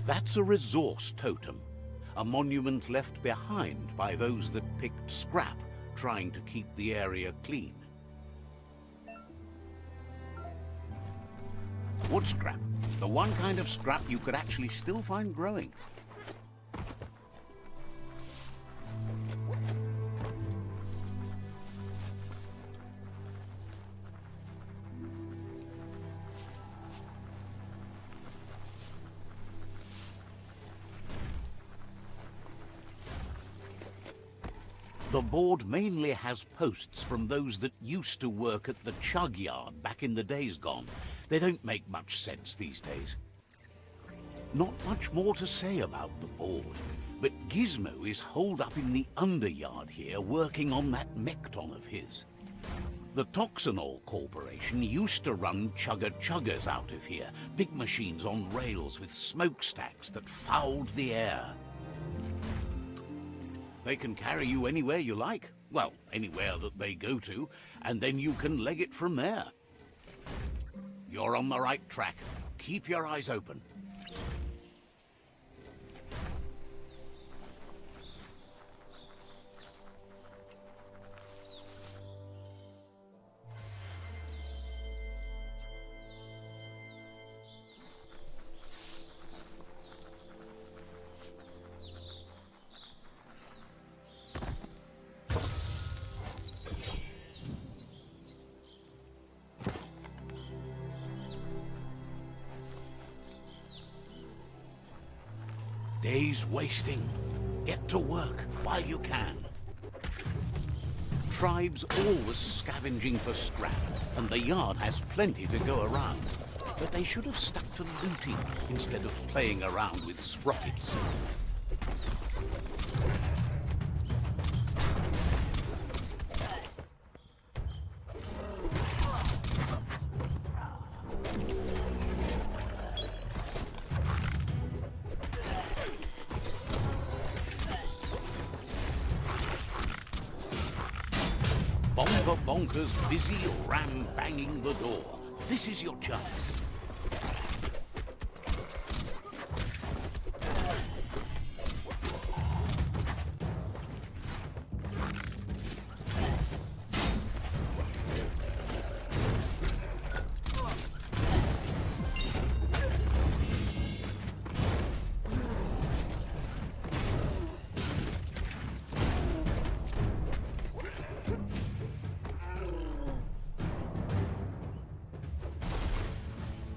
That's a resource totem, a monument left behind by those that picked scrap, trying to keep the area clean. Wood scrap, the one kind of scrap you could actually still find growing. The board mainly has posts from those that used to work at the chug yard back in the days gone. They don't make much sense these days. Not much more to say about the board, but Gizmo is holed up in the underyard here working on that Mekton of his. The Toxanol Corporation used to run chugger-chuggers out of here, big machines on rails with smokestacks that fouled the air. They can carry you anywhere you like. Well, anywhere that they go to, and then you can leg it from there. You're on the right track. Keep your eyes open. Days wasting. Get to work while you can. Tribes always scavenging for scrap, and the yard has plenty to go around. But they should have stuck to looting instead of playing around with sprockets. Bonker Bonker's busy ram-banging the door. This is your chance.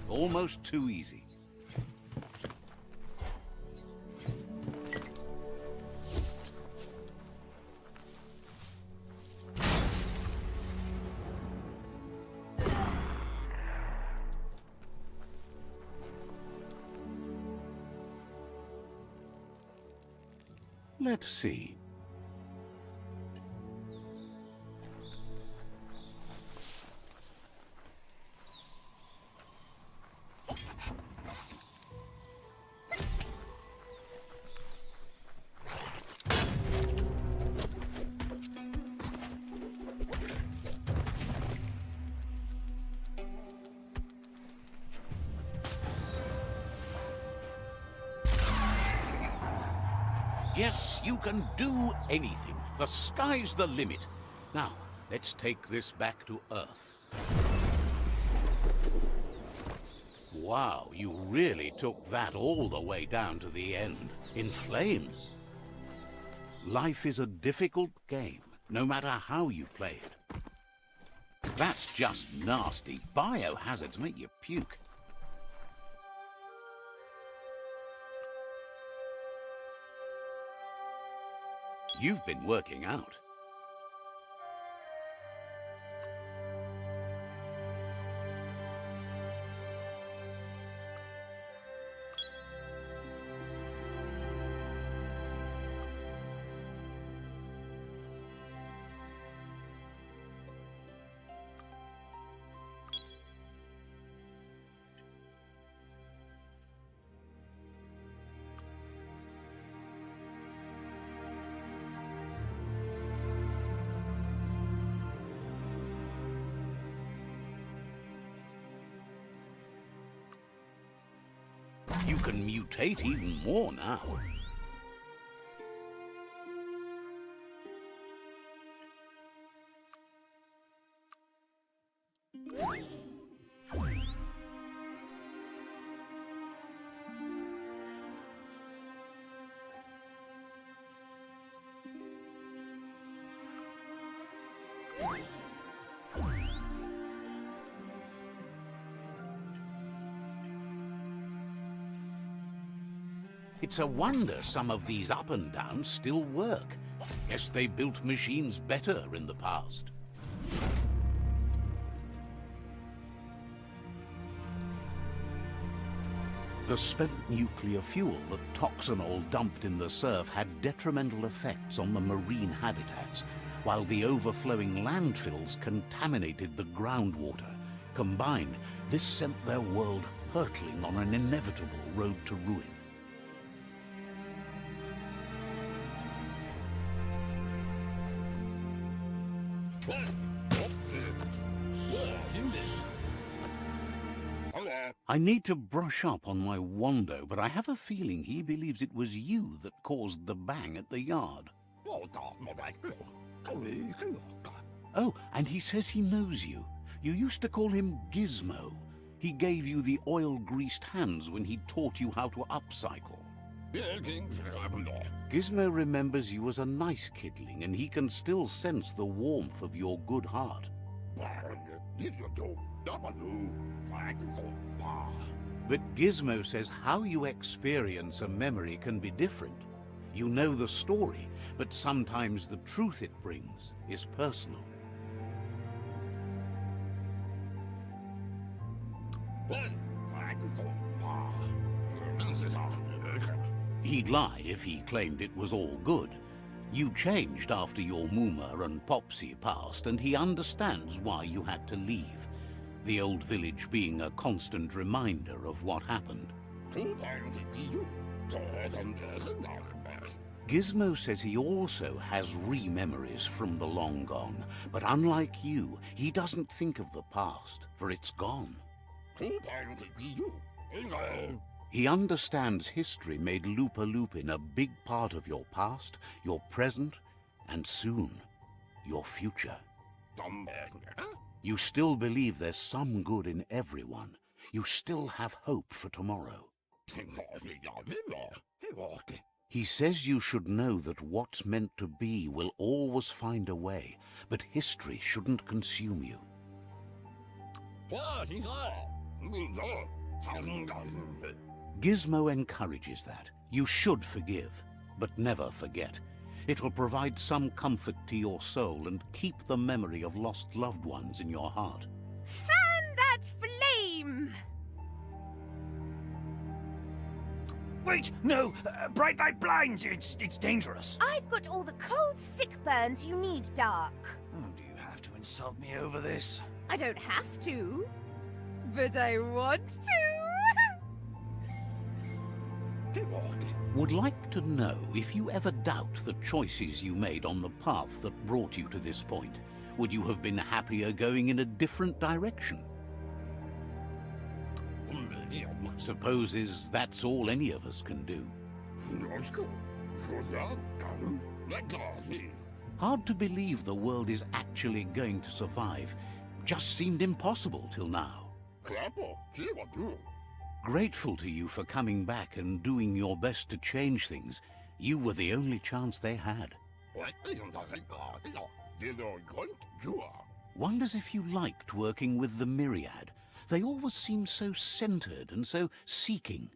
Almost too easy. Let's see. Yes, you can do anything. The sky's the limit. Now, let's take this back to Earth. Wow, you really took that all the way down to the end, in flames. Life is a difficult game, no matter how you play it. That's just nasty. Biohazards make you puke. You've been working out. You can mutate even more now. It's a wonder some of these up and downs still work. Guess they built machines better in the past. The spent nuclear fuel that Toxanol dumped in the surf had detrimental effects on the marine habitats, while the overflowing landfills contaminated the groundwater. Combined, this sent their world hurtling on an inevitable road to ruin. I need to brush up on my Wando, but I have a feeling he believes it was you that caused the bang at the yard. Oh, and he says he knows you. You used to call him Gizmo. He gave you the oil-greased hands when he taught you how to upcycle. Gizmo remembers you as a nice kidling, and he can still sense the warmth of your good heart. But Gizmo says how you experience a memory can be different. You know the story, but sometimes the truth it brings is personal. He'd lie if he claimed it was all good. You changed after your Mooma and Popsy passed, and he understands why you had to leave. The old village being a constant reminder of what happened. Gizmo says he also has re-memories from the long gone, but unlike you, he doesn't think of the past, for it's gone. He understands history made Lupa-Lupin a big part of your past, your present, and soon, your future. You still believe there's some good in everyone. You still have hope for tomorrow. He says you should know that what's meant to be will always find a way, but history shouldn't consume you. Gizmo encourages that. You should forgive, but never forget. It'll provide some comfort to your soul and keep the memory of lost loved ones in your heart. Fan that flame! Wait, no! Bright light blinds! It's dangerous! I've got all the cold sick burns you need, Dark. Oh, do you have to insult me over this? I don't have to, but I want to. Would like to know if you ever doubt the choices you made on the path that brought you to this point. Would you have been happier going in a different direction? Supposes that's all any of us can do. Hard to believe the world is actually going to survive. Just seemed impossible till now. Grateful to you for coming back and doing your best to change things. You were the only chance they had. Wonders if you liked working with the Myriad. They always seem so centered and so seeking.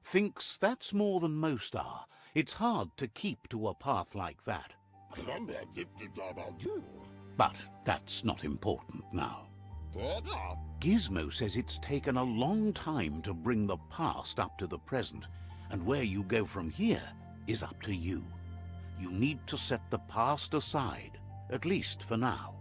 Thinks that's more than most are. It's hard to keep to a path like that. But that's not important now. Gizmo says it's taken a long time to bring the past up to the present, and where you go from here is up to you. You need to set the past aside, at least for now.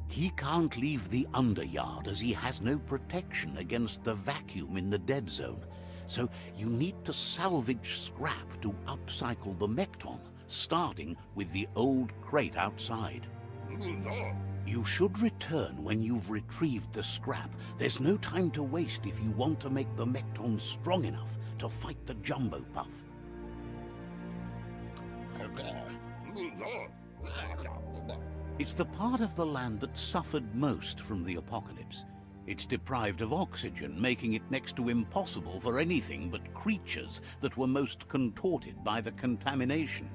He can't leave the Underyard as he has no protection against the vacuum in the dead zone, so you need to salvage scrap to upcycle the Mekton, starting with the old crate outside. You should return when you've retrieved the scrap. There's no time to waste if you want to make the Mekton strong enough to fight the Jumbo Puff. It's the part of the land that suffered most from the apocalypse. It's deprived of oxygen, making it next to impossible for anything but creatures that were most contorted by the contamination.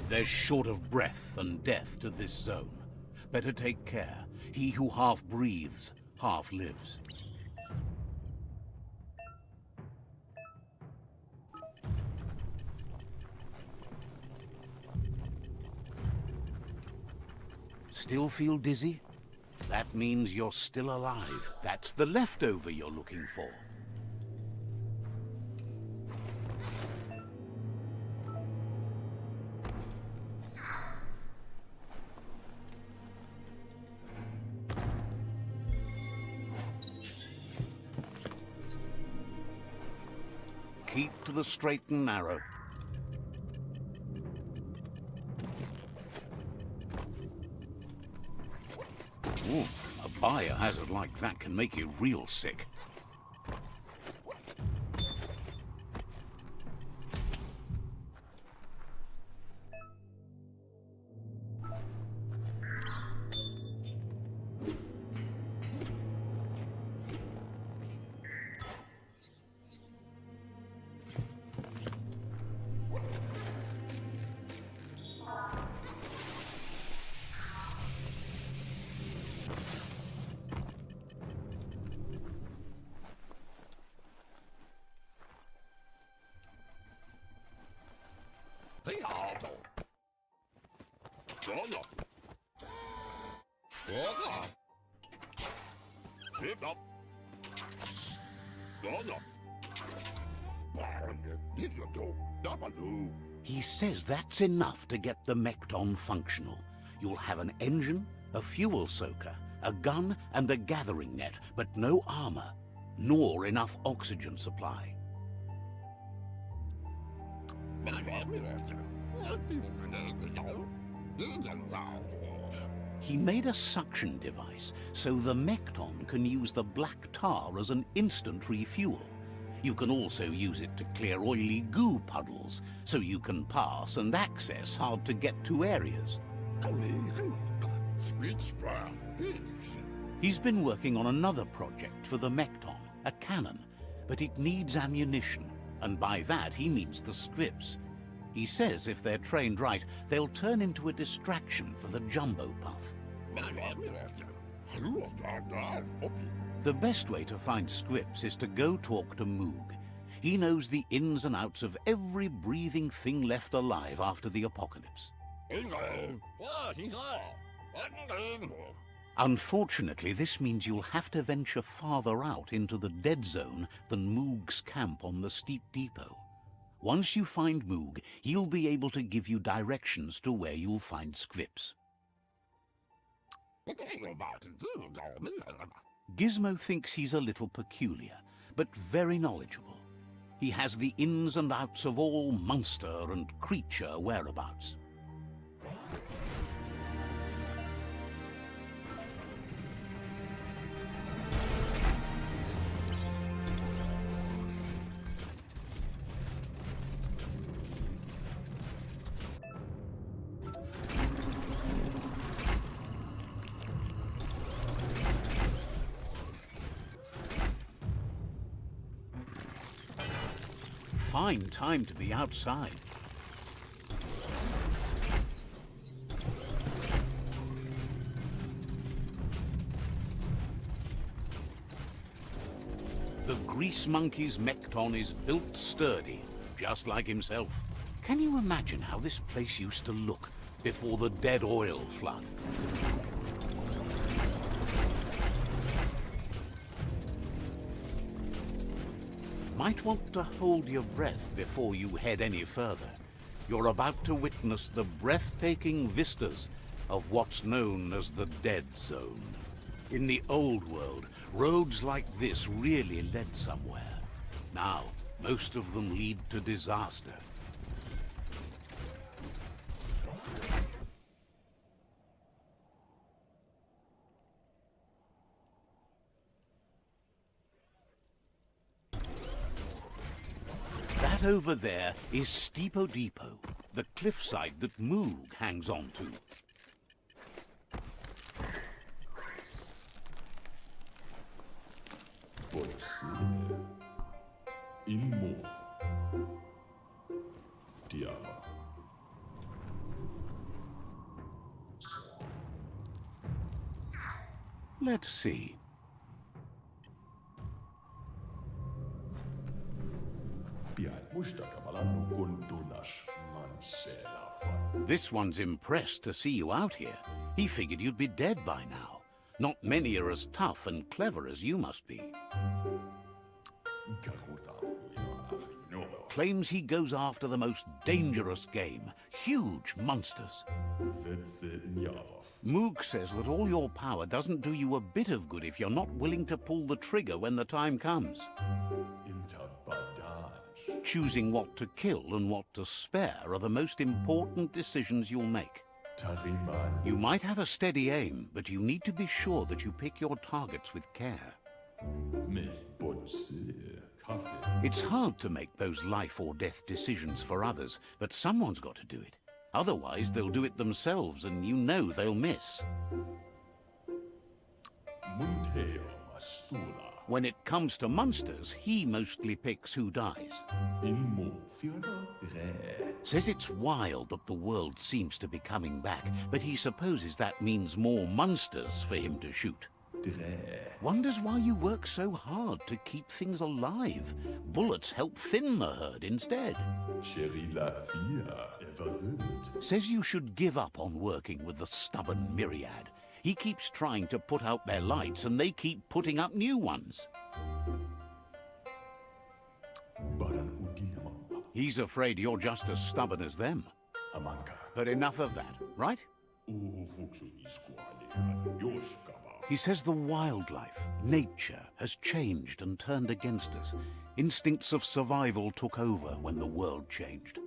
There's short of breath and death to this zone. Better take care. He who half breathes, half lives. Still feel dizzy? That means you're still alive. That's the leftover you're looking for. Keep to the straight and narrow. Ooh, a biohazard like that can make you real sick. He says that's enough to get the Mekton functional. You'll have an engine, a fuel soaker, a gun, and a gathering net, but no armor, nor enough oxygen supply. He made a suction device, so the Mekton can use the black tar as an instant refuel. You can also use it to clear oily goo puddles, so you can pass and access hard-to-get-to areas. He's been working on another project for the Mekton, a cannon, but it needs ammunition, and by that he means the scripts. He says if they're trained right, they'll turn into a distraction for the Jumbo Puff. The best way to find scripts is to go talk to Moog. He knows the ins and outs of every breathing thing left alive after the apocalypse. Unfortunately, this means you'll have to venture farther out into the dead zone than Moog's camp on the steep depot. Once you find Moog, he'll be able to give you directions to where you'll find scripts. Gizmo thinks he's a little peculiar, but very knowledgeable. He has the ins and outs of all monster and creature whereabouts. Fine time to be outside. The Grease Monkey's Mekton is built sturdy, just like himself. Can you imagine how this place used to look before the dead oil flood? Might want to hold your breath before you head any further. You're about to witness the breathtaking vistas of what's known as the Dead Zone. In the old world, roads like this really led somewhere. Now, most of them lead to disaster. That over there is Steepo Depot, the cliffside that Moog hangs on to. Let's see. This one's impressed to see you out here. He figured you'd be dead by now. Not many are as tough and clever as you must be. Claims he goes after the most dangerous game, huge monsters. Moog says that all your power doesn't do you a bit of good if you're not willing to pull the trigger when the time comes. Choosing what to kill and what to spare are the most important decisions you'll make. You might have a steady aim, but you need to be sure that you pick your targets with care. It's hard to make those life or death decisions for others, but someone's got to do it. Otherwise, they'll do it themselves, and you know they'll miss. When it comes to monsters, he mostly picks who dies. Says it's wild that the world seems to be coming back, but he supposes that means more monsters for him to shoot. Wonders why you work so hard to keep things alive. Bullets help thin the herd instead. Says you should give up on working with the stubborn myriad. He keeps trying to put out their lights and they keep putting up new ones. He's afraid you're just as stubborn as them. But enough of that, right? He says the wildlife, nature, has changed and turned against us. Instincts of survival took over when the world changed.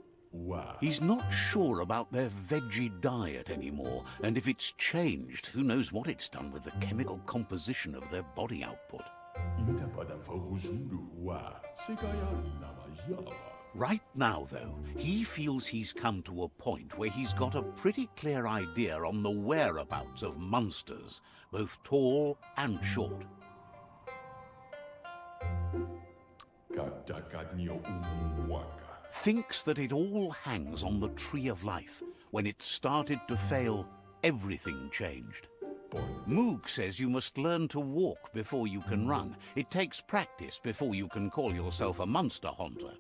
He's not sure about their veggie diet anymore, and if it's changed, who knows what it's done with the chemical composition of their body output. Right now, though, he feels he's come to a point where he's got a pretty clear idea on the whereabouts of monsters, both tall and short. Thinks that it all hangs on the tree of life. When it started to fail, everything changed. Moog says you must learn to walk before you can run. It takes practice before you can call yourself a monster hunter.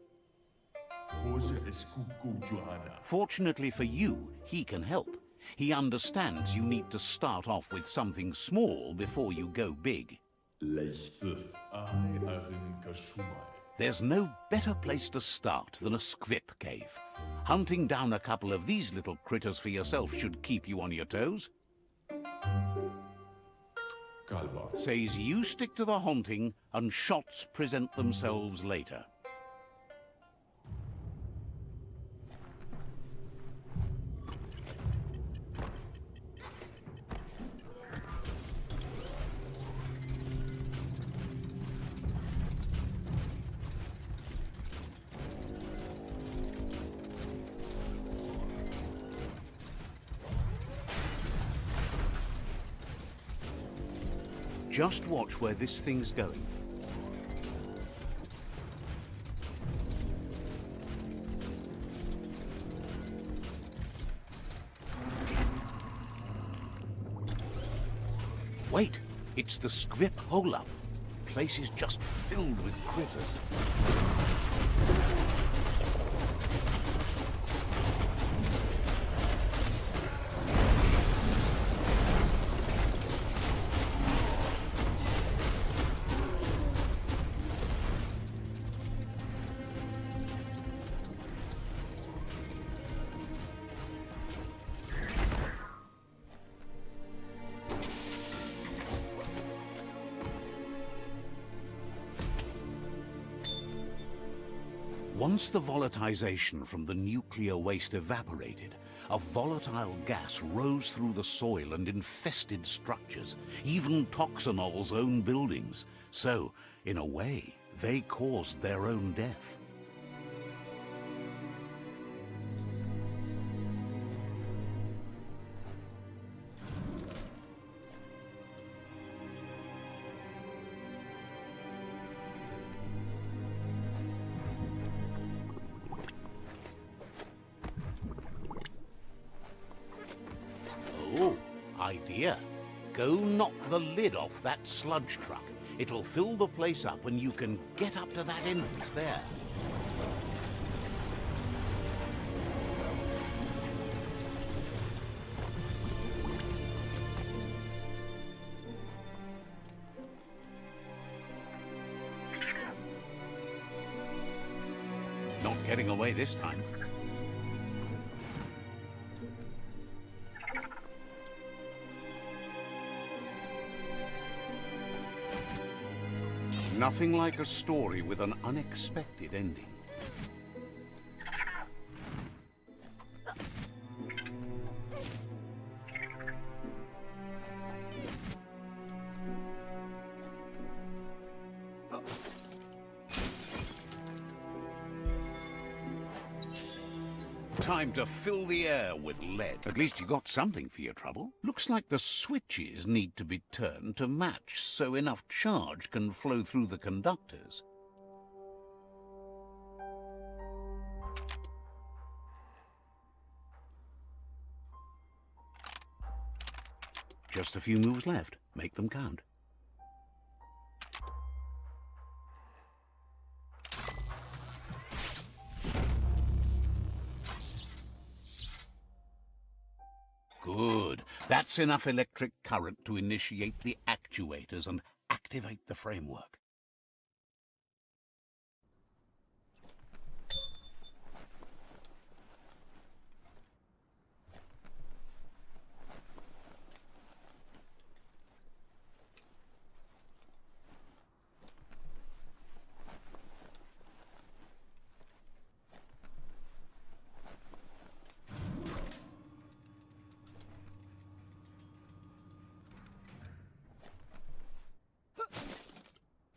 Fortunately for you, he can help. He understands you need to start off with something small before you go big. There's no better place to start than a squip cave. Hunting down a couple of these little critters for yourself should keep you on your toes. Says you stick to the hunting and shots present themselves later. Just watch where this thing's going. Wait, it's the scrip hole-up. Place is just filled with critters. Once the volatilization from the nuclear waste evaporated, a volatile gas rose through the soil and infested structures, even Toxanol's own buildings. So, in a way, they caused their own death. Oh, idea. Go knock the lid off that sludge truck. It'll fill the place up and you can get up to that entrance there. Not getting away this time. Nothing like a story with an unexpected ending. Time to fill the air with lead. At least you got something for your trouble. Looks like the switches need to be turned to match so enough charge can flow through the conductors. Just a few moves left. Make them count. Good. That's enough electric current to initiate the actuators and activate the framework.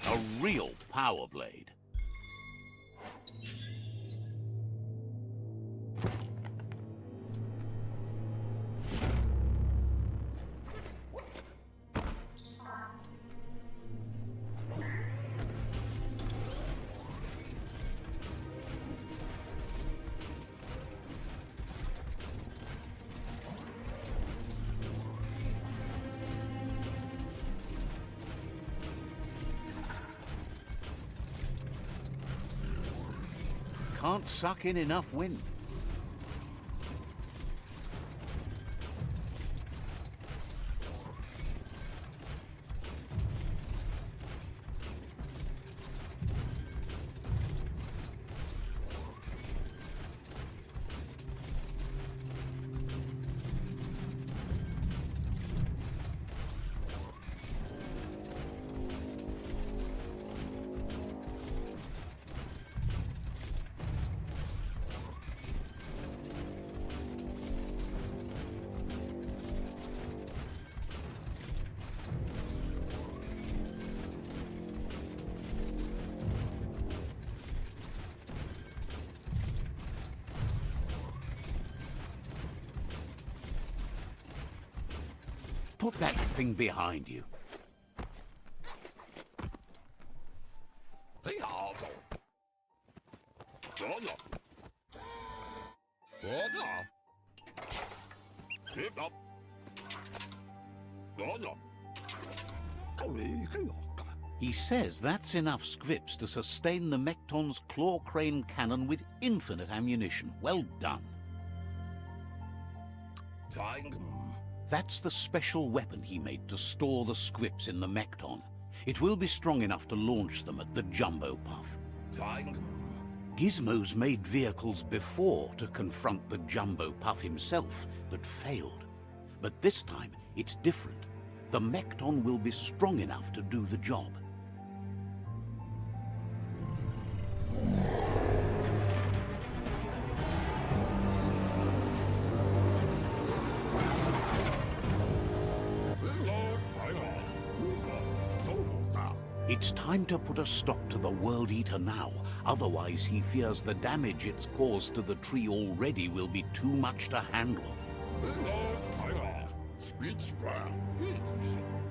A real power blade. Can't suck in enough wind. Put that thing behind you. He says that's enough scripts to sustain the Mekton's claw crane cannon with infinite ammunition. Well done. That's the special weapon he made to store the scripts in the Mekton. It will be strong enough to launch them at the Jumbo Puff. Gizmo's made vehicles before to confront the Jumbo Puff himself, but failed. But this time, it's different. The Mekton will be strong enough to do the job. time to put a stop to the World Eater now. Otherwise, he fears the damage it's caused to the tree already will be too much to handle.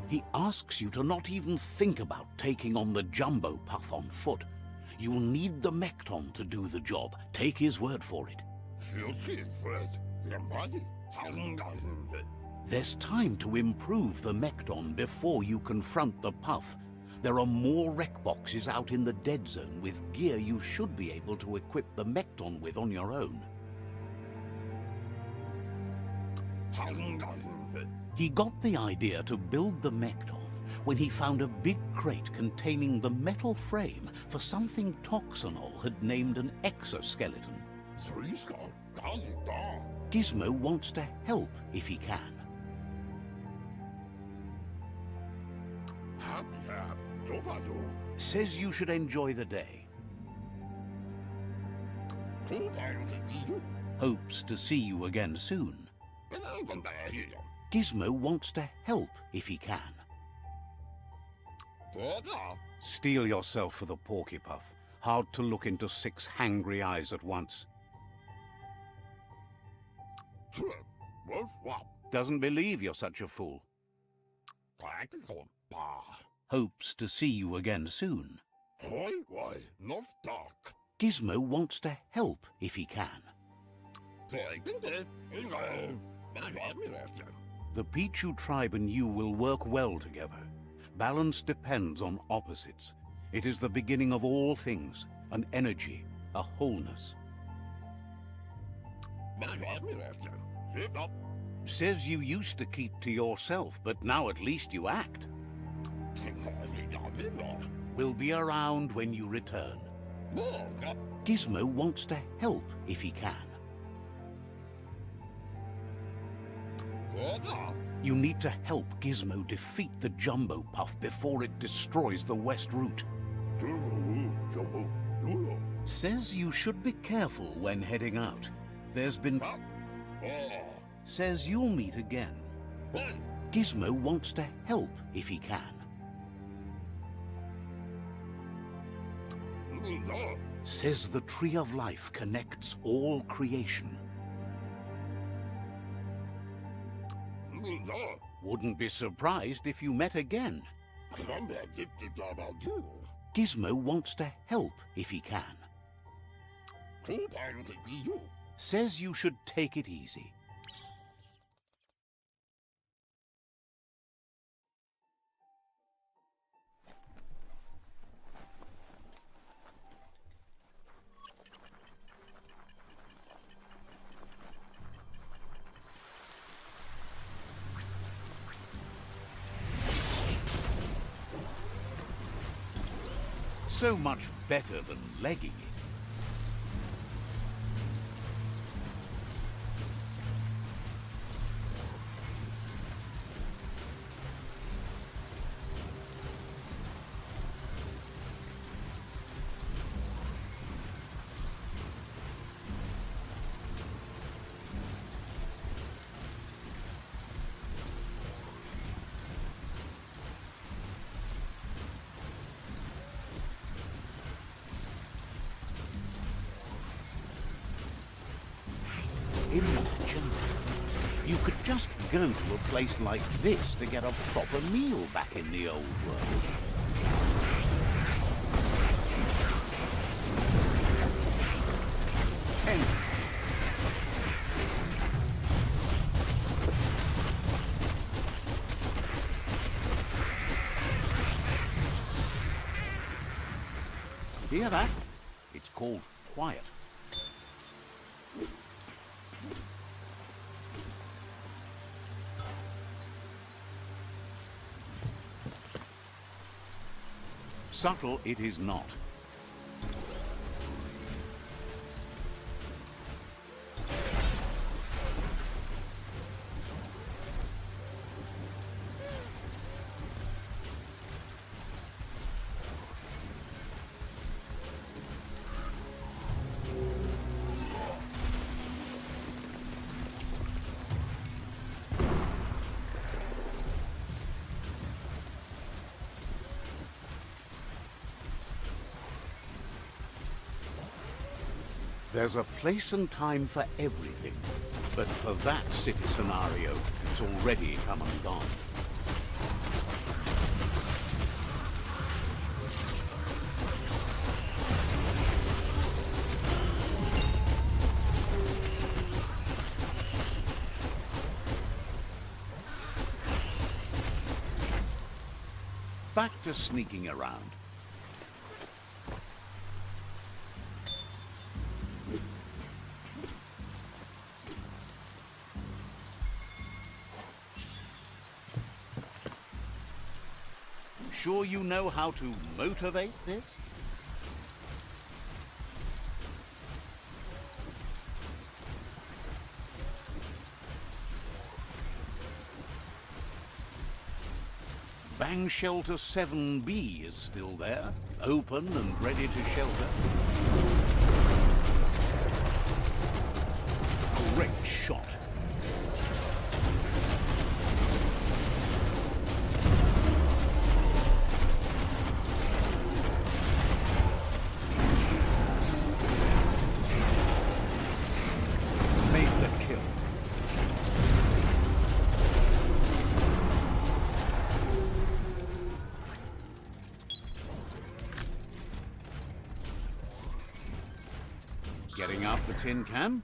He asks you to not even think about taking on the Jumbo Puff on foot. You'll need the Mekton to do the job. Take his word for it. There's time to improve the Mekton before you confront the Puff. There are more wreck boxes out in the dead zone with gear you should be able to equip the Mekton with on your own. He got the idea to build the Mekton when he found a big crate containing the metal frame for something Toxanol had named an exoskeleton. Gizmo wants to help if he can. Says you should enjoy the day. Hopes to see you again soon. Gizmo wants to help if he can. Steel yourself for the Porky Puff. Hard to look into 6 hangry eyes at once. Doesn't believe you're such a fool. Hopes to see you again soon. Gizmo wants to help if he can. The Pichu tribe and you will work well together. Balance depends on opposites. It is the beginning of all things, an energy, a wholeness. Says you used to keep to yourself, but now at least you act. Will be around when you return. Gizmo wants to help if he can. You need to help Gizmo defeat the Jumbo Puff before it destroys the West Route. Says you should be careful when heading out. There's been... Says you'll meet again. Gizmo wants to help if he can. Says the Tree of Life connects all creation. Wouldn't be surprised if you met again. Gizmo wants to help if he can. Says you should take it easy. So much better than legging it. Imagine. You could just go to a place like this to get a proper meal back in the old world. And hear that? It's called quiet. Subtle it is not. There's a place and time for everything, but for that city scenario, it's already come and gone. Back to sneaking around. Sure you know how to motivate this? Bang Shelter 7B is still there, open and ready to shelter. Great shot. Made the kill. Getting out the tin can.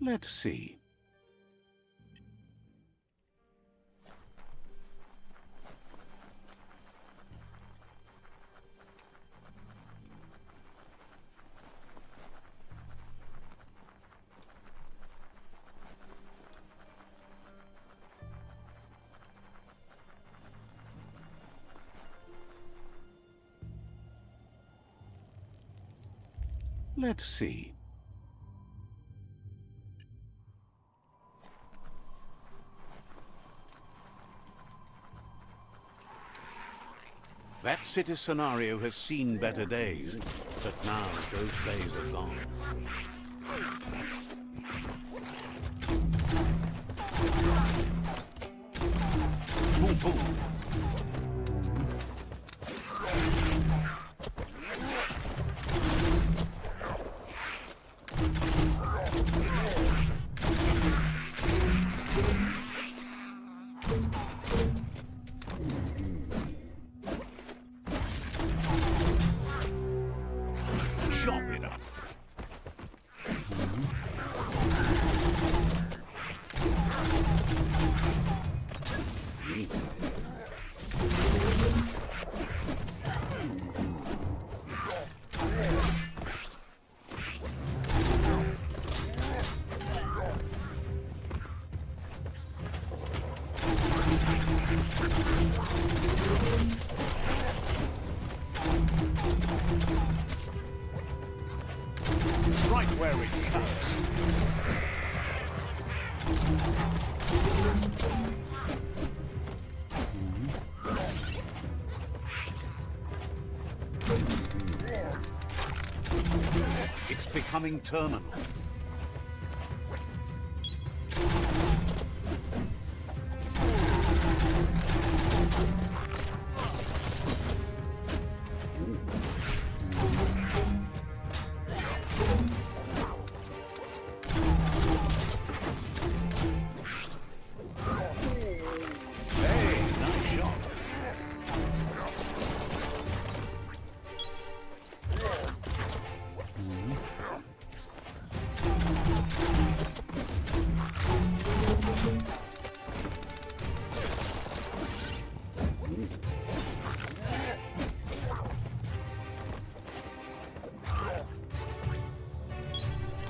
Let's see. Let's see. That city scenario has seen better days, but now those days are gone. Boom, boom. Chop it up. Right where it counts. It's becoming terminal.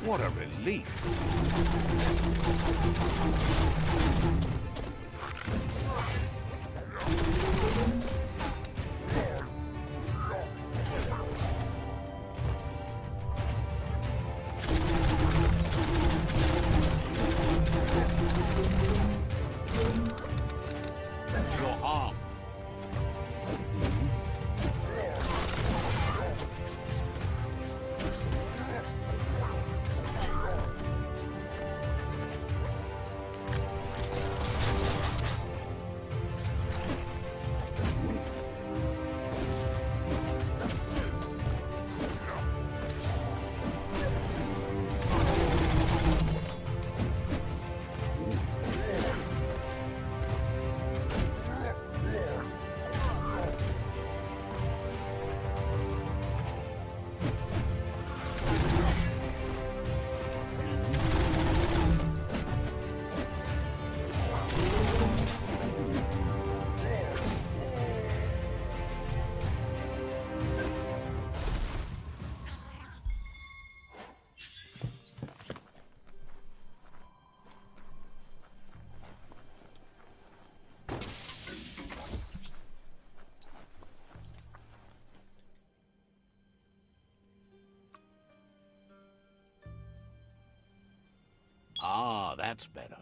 What a relief. That's better.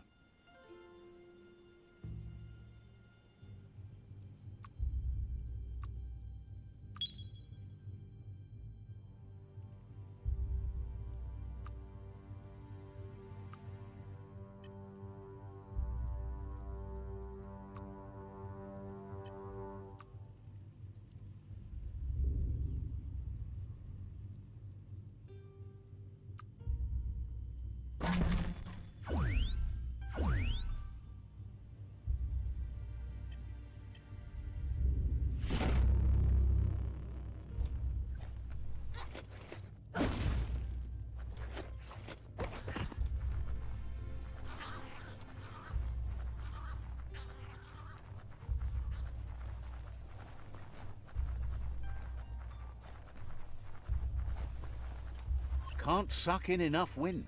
Can't suck in enough wind.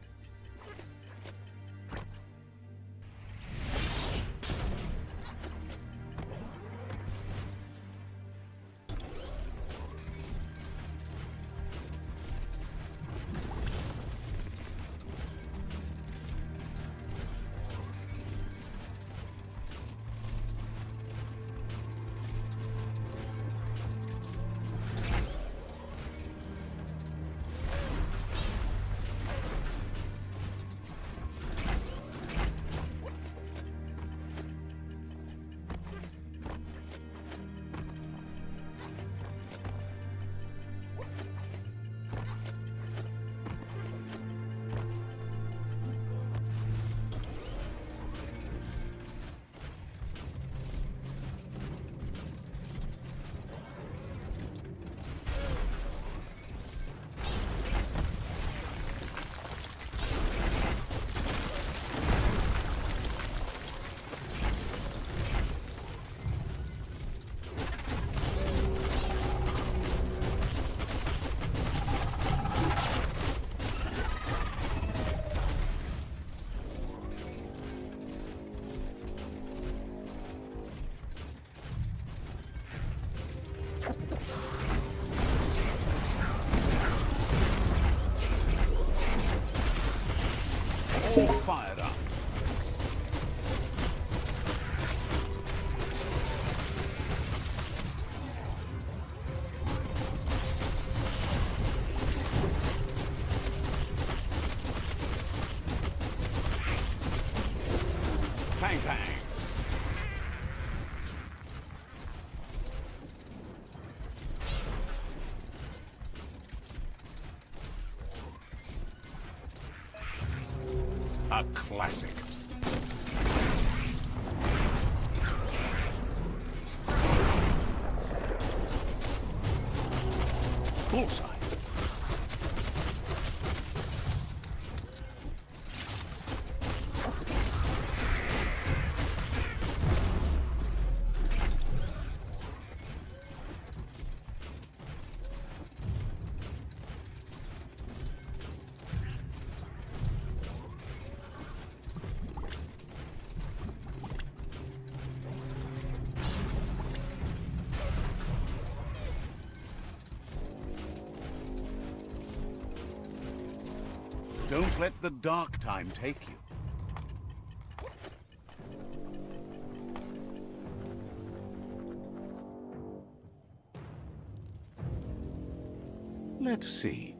All fired up. Bang, bang. A classic. Bullseye. Don't let the dark time take you. Let's see.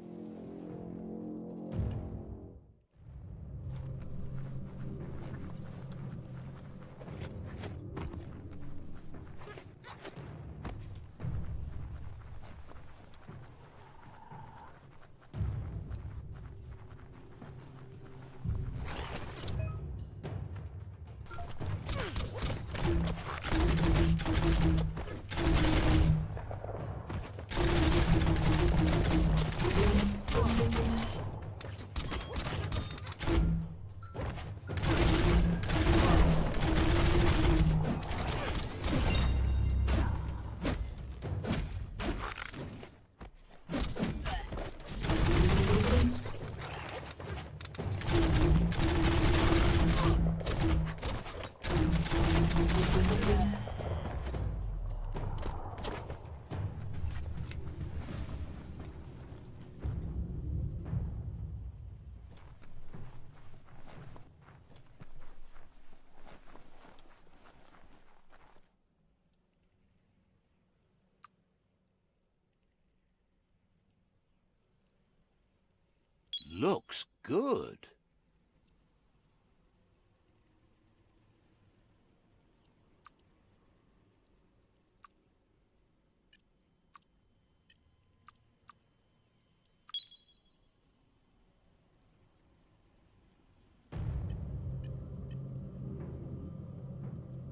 looks good.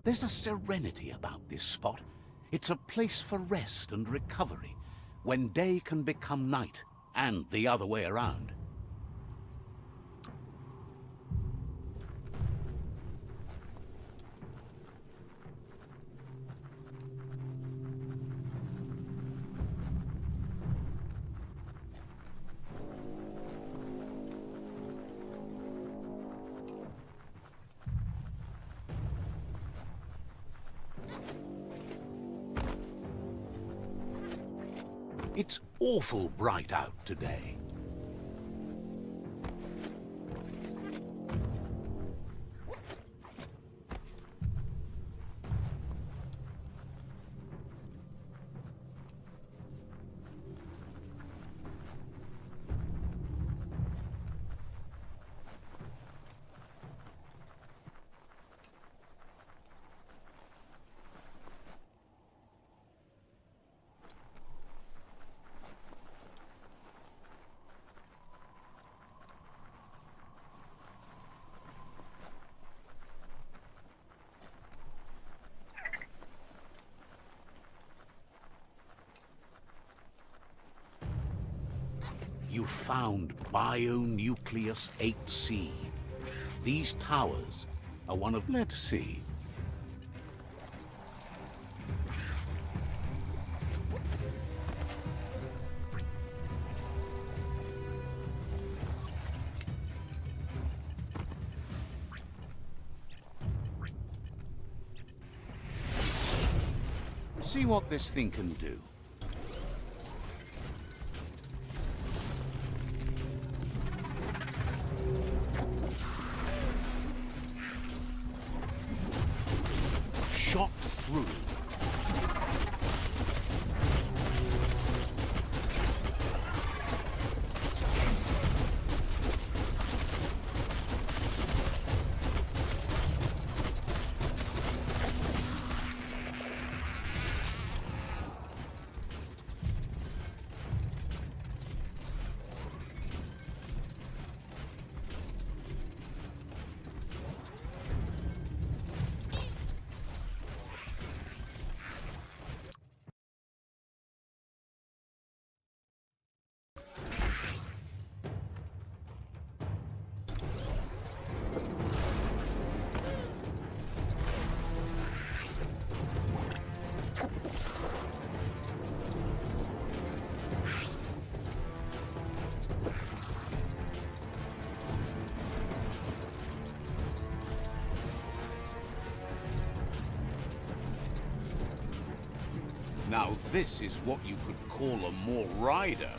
There's a serenity about this spot. It's a place for rest and recovery, when day can become night, and the other way around. It's awful bright out today. You found Bionucleus 8C. These towers are one of... Let's see. See what this thing can do. Shot through. Now this is what you could call a more rider.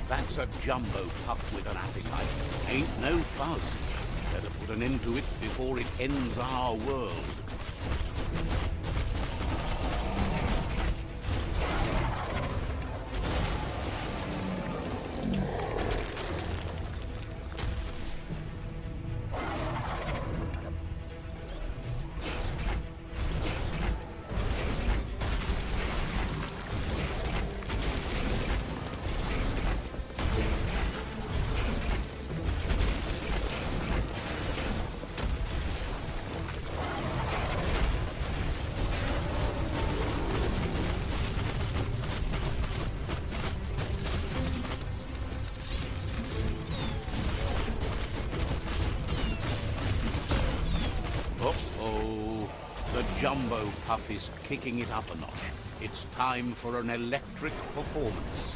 That's a jumbo puff with an appetite. Ain't no fuzz. Better put an end to it before it ends our world. Uh-oh. The jumbo puff is kicking it up a notch. It's time for an electric performance.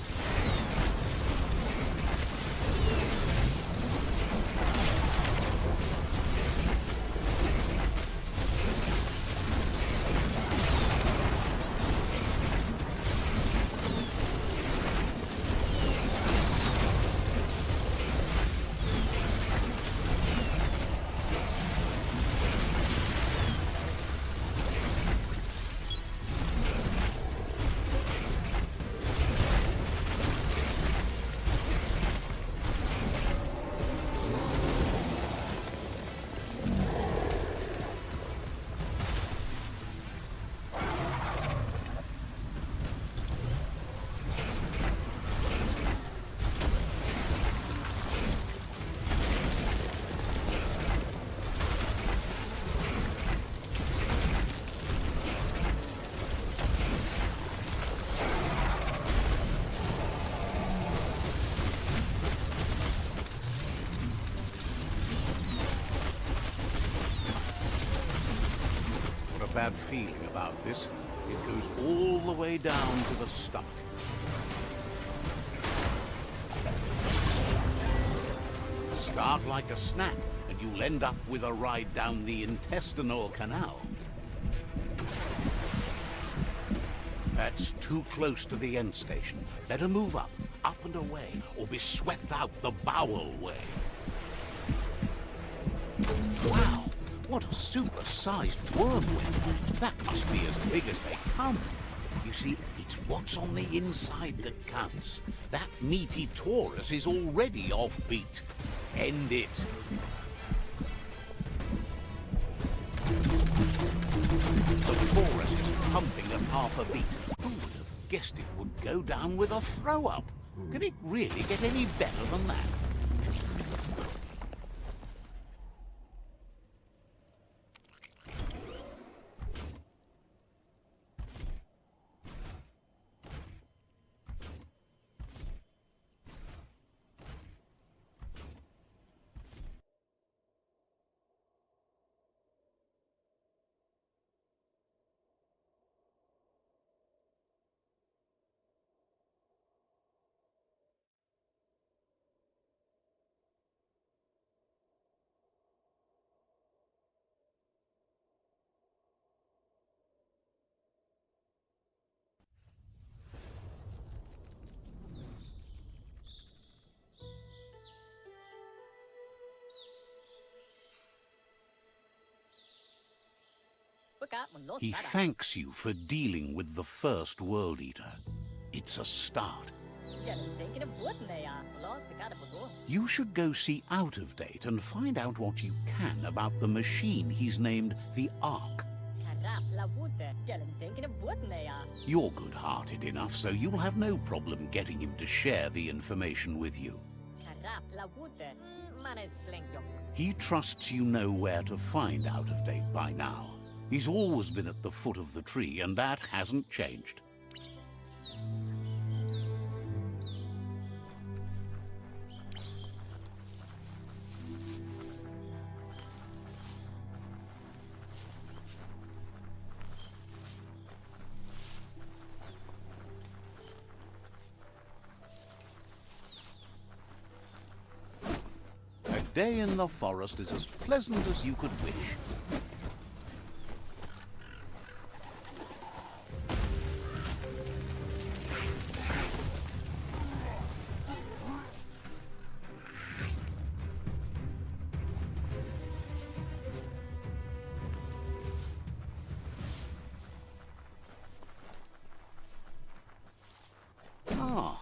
bad feeling about this. It goes all the way down to the stomach. Start like a snack, and you'll end up with a ride down the intestinal canal. That's too close to the end station. Better move up and away, or be swept out the bowel way. Wow, what a super-sized wormweb. That must be as big as they come. You see, it's what's on the inside that counts. That meaty Taurus is already offbeat. End it. The Taurus is pumping at half a beat. Who would have guessed it would go down with a throw-up? Can it really get any better than that? He thanks you for dealing with the first World Eater. It's a start. You should go see Out of Date and find out what you can about the machine he's named the Ark. You're good-hearted enough, so you'll have no problem getting him to share the information with you. He trusts you know where to find Out of Date by now. He's always been at the foot of the tree, and that hasn't changed. A day in the forest is as pleasant as you could wish.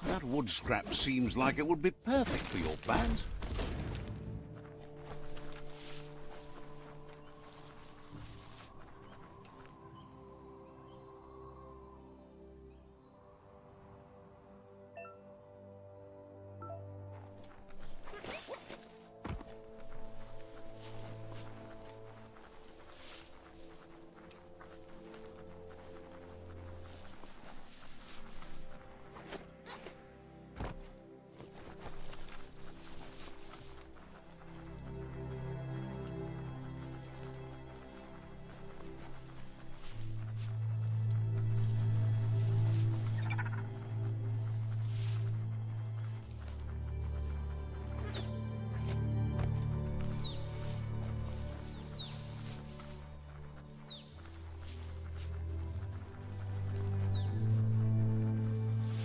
That wood scrap seems like it would be perfect for your plans.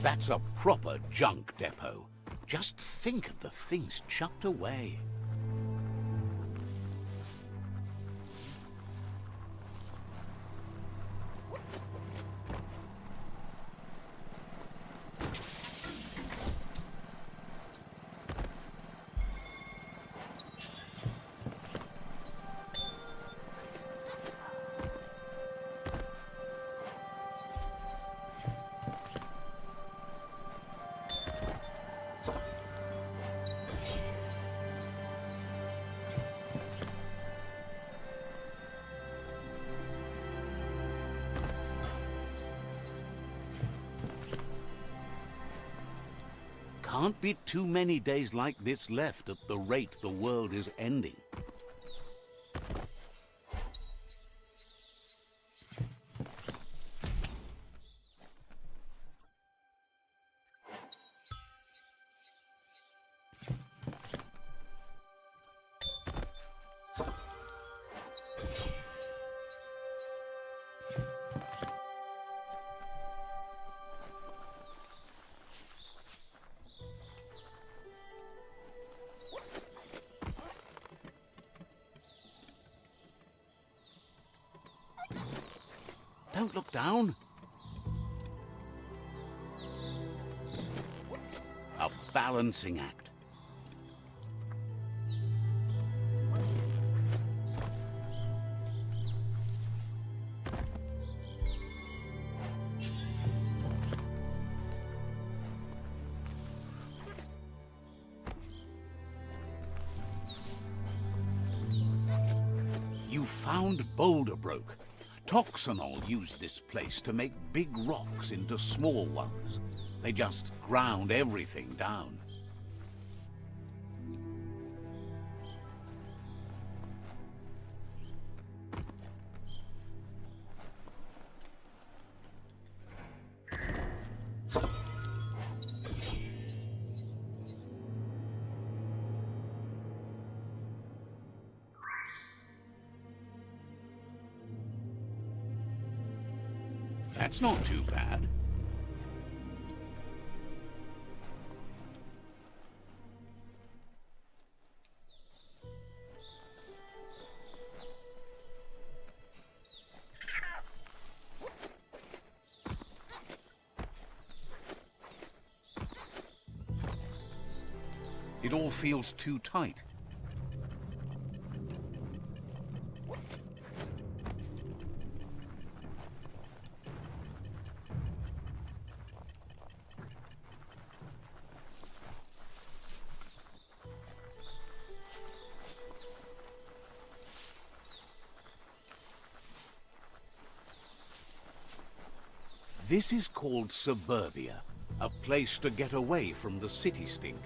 That's a proper junk depot. Just think of the things chucked away. Can't be too many days like this left at the rate the world is ending. Don't look down. A balancing act. You found Boulder Broke. Toxanol used this place to make big rocks into small ones. They just ground everything down. That's not too bad. It all feels too tight. This is called suburbia, a place to get away from the city stink.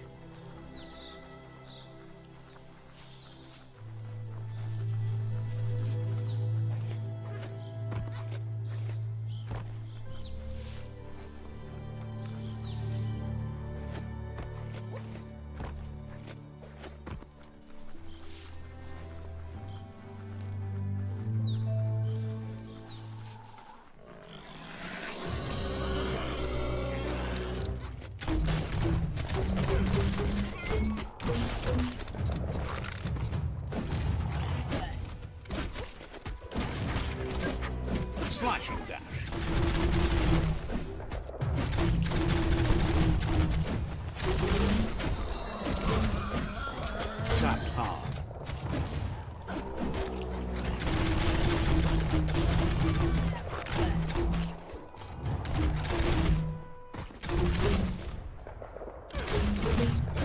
Slashing dash. Tapped hard.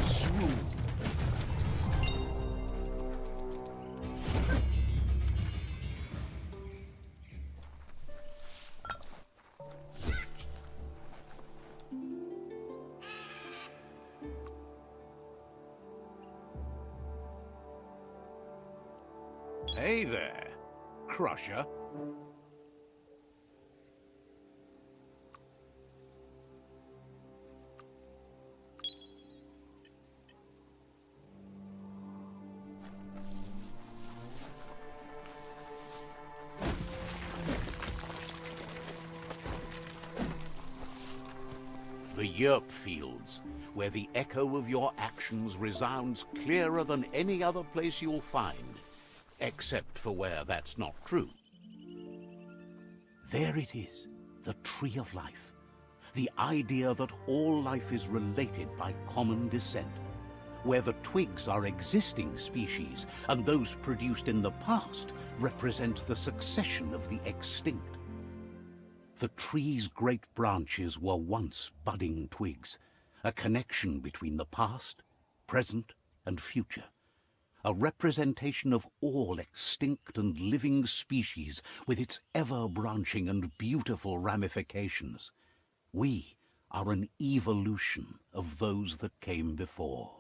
Swoop. Hey there, Crusher. The Yerp Fields, where the echo of your actions resounds clearer than any other place you'll find. Except for where that's not true. There it is, the Tree of Life. The idea that all life is related by common descent. Where the twigs are existing species, and those produced in the past represent the succession of the extinct. The tree's great branches were once budding twigs, a connection between the past, present, and future. A representation of all extinct and living species with its ever-branching and beautiful ramifications. We are an evolution of those that came before.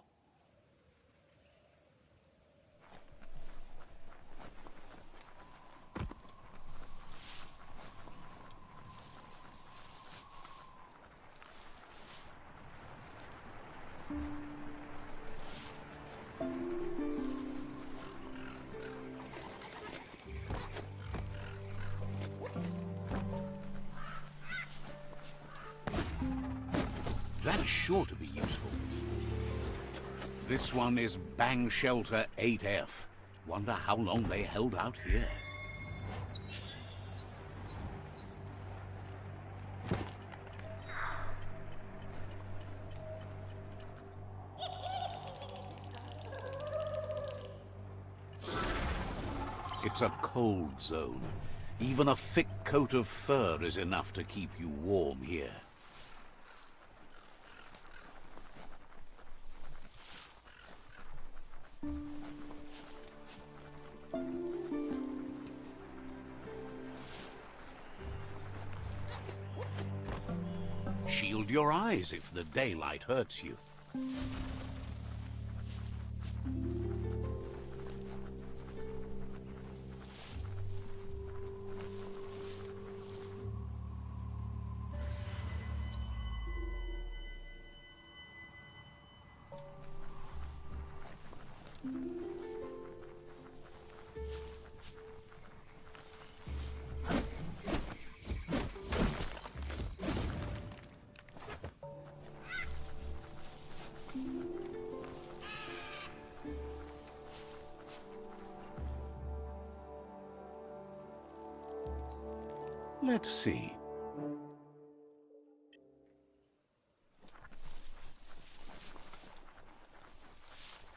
That's sure to be useful. This one is Bang Shelter 8F. Wonder how long they held out here. It's a cold zone. Even a thick coat of fur is enough to keep you warm here. Shield your eyes if the daylight hurts you. Let's see.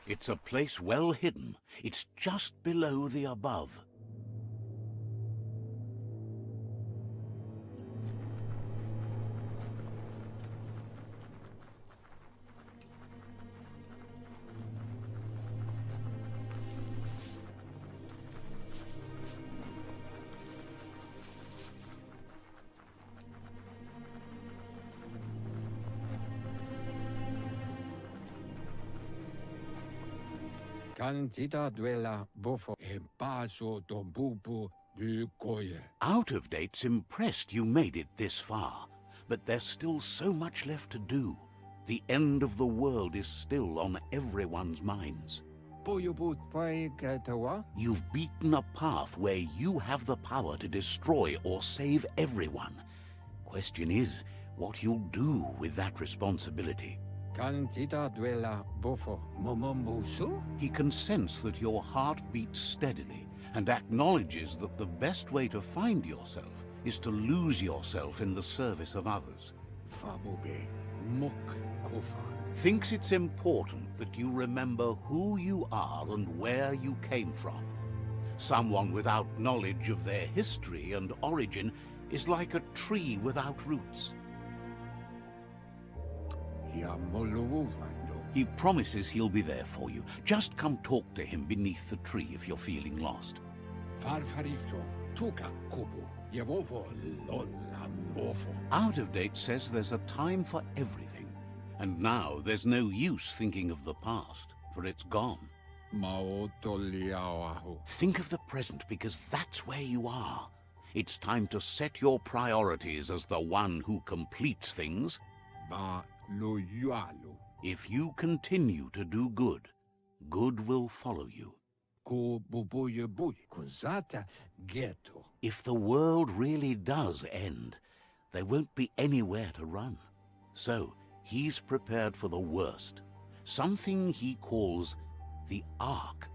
It's a place well hidden. It's just below the above. Cantita duela bofo e paso dombubu du goye. Out of Date's impressed you made it this far, but there's still so much left to do. The end of the world is still on everyone's minds. Boyobut vai gatawa? You've beaten a path where you have the power to destroy or save everyone. Question is, what you'll do with that responsibility. Cantita duela bofo momombusu? He can sense that your heart beats steadily and acknowledges that the best way to find yourself is to lose yourself in the service of others. Fabube muk kofa. Thinks it's important that you remember who you are and where you came from. Someone without knowledge of their history and origin is like a tree without roots. He promises he'll be there for you. Just come talk to him beneath the tree if you're feeling lost. Farfarifto tuka kubu yevovo lolanofo. Out of Date says there's a time for everything. And now there's no use thinking of the past, for it's gone. Maotoliawahu. Think of the present, because that's where you are. It's time to set your priorities as the one who completes things. Ba lo yualu. If you continue to do good, good will follow you. Ko bubuye buy kunzata ghetto. If the world really does end, there won't be anywhere to run. So he's prepared for the worst, something he calls the Ark.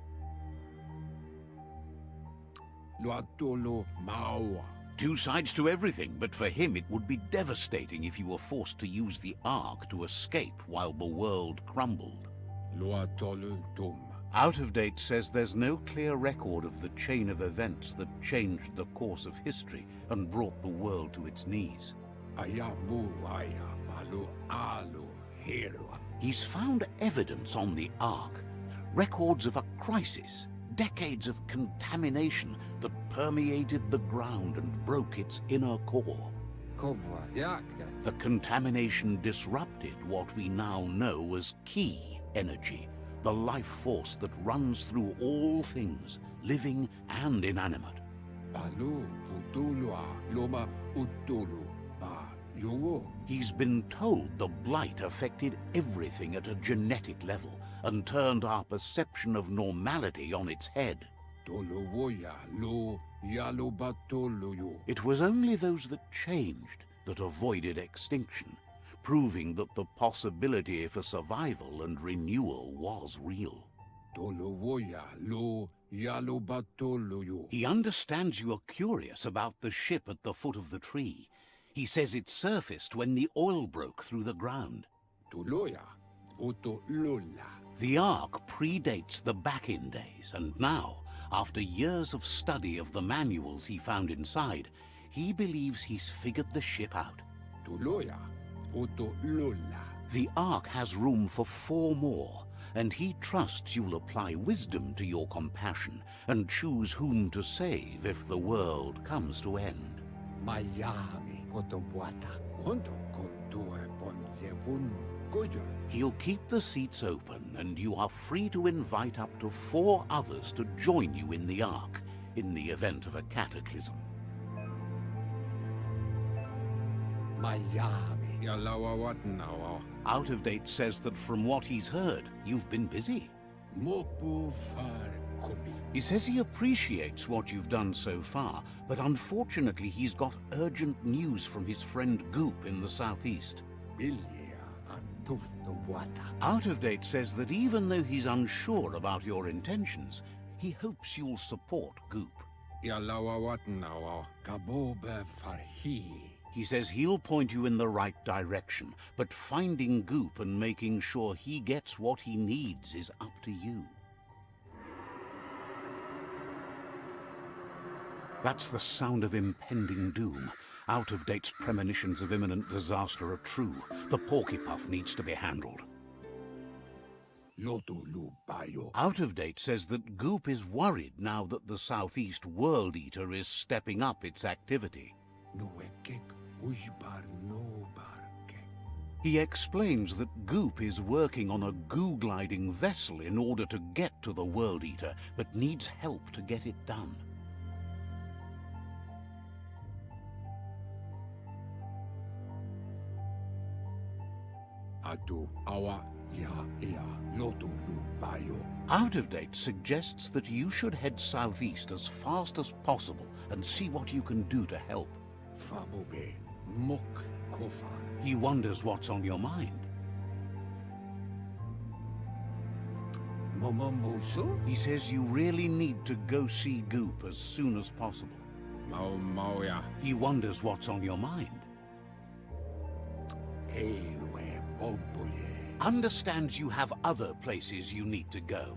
Luatolo mawa. Two sides to everything, but for him it would be devastating if you were forced to use the Ark to escape while the world crumbled. Luatolo dum. Out of Date says there's no clear record of the chain of events that changed the course of history and brought the world to its knees. Ayamu aya valu alu hero. He's found evidence on the Ark, records of a crisis, decades of contamination that permeated the ground and broke its inner core. Kobwa yaka. The contamination disrupted what we now know as key energy, the life force that runs through all things, living and inanimate. Balu utulua loma utulu ba yowo. He's been told the blight affected everything at a genetic level and turned our perception of normality on its head. Tolowoya lo yalo batoloyo. It was only those that changed that avoided extinction, proving that the possibility for survival and renewal was real. Tolowoya lo yalo batoloyo. He understands you are curious about the ship at the foot of the tree. He says it surfaced when the oil broke through the ground. Toloya uto lola. The Ark predates the back-in days, and now After years of study of the manuals he found inside, he believes he's figured the ship out. Tuloya, Puto Lola. The Ark has room for 4 more, and he trusts you'll apply wisdom to your compassion and choose whom to save if the world comes to end. Miami, Cotobuata. Honto con tue pon yevun goyo. He'll keep the seats open, and you are free to invite up to 4 others to join you in the Ark in the event of a cataclysm. Miami. Yalawa wat nawa. Out of Date says that from what he's heard, you've been busy. Mopu far komi. He says he appreciates what you've done so far, but unfortunately he's got urgent news from his friend Goop in the southeast. Bilya antuf the wata. Out of Date says that even though he's unsure about your intentions, he hopes you'll support Goop. Yalawa wat nawa. Kabobe farhi. He says he'll point you in the right direction, but finding Goop and making sure he gets what he needs is up to you. That's the sound of impending doom. Out of Date's premonitions of imminent disaster are true. The Porkypuff needs to be handled. Loto lu bayo. Out of Date says that Goop is worried now that the Southeast World Eater is stepping up its activity. Nuekek ujbar no barke. He explains that Goop is working on a goo-gliding vessel in order to get to the World Eater, but needs help to get it done. Atu awa ya ea loto lu bayo. Out of Date suggests that you should head southeast as fast as possible and see what you can do to help. Fabobe mok kofar. He wonders what's on your mind. Momombusu? He says you really need to go see Goop as soon as possible. Mao maoya. He wonders what's on your mind. Ewe boboye. Understands you have other places you need to go.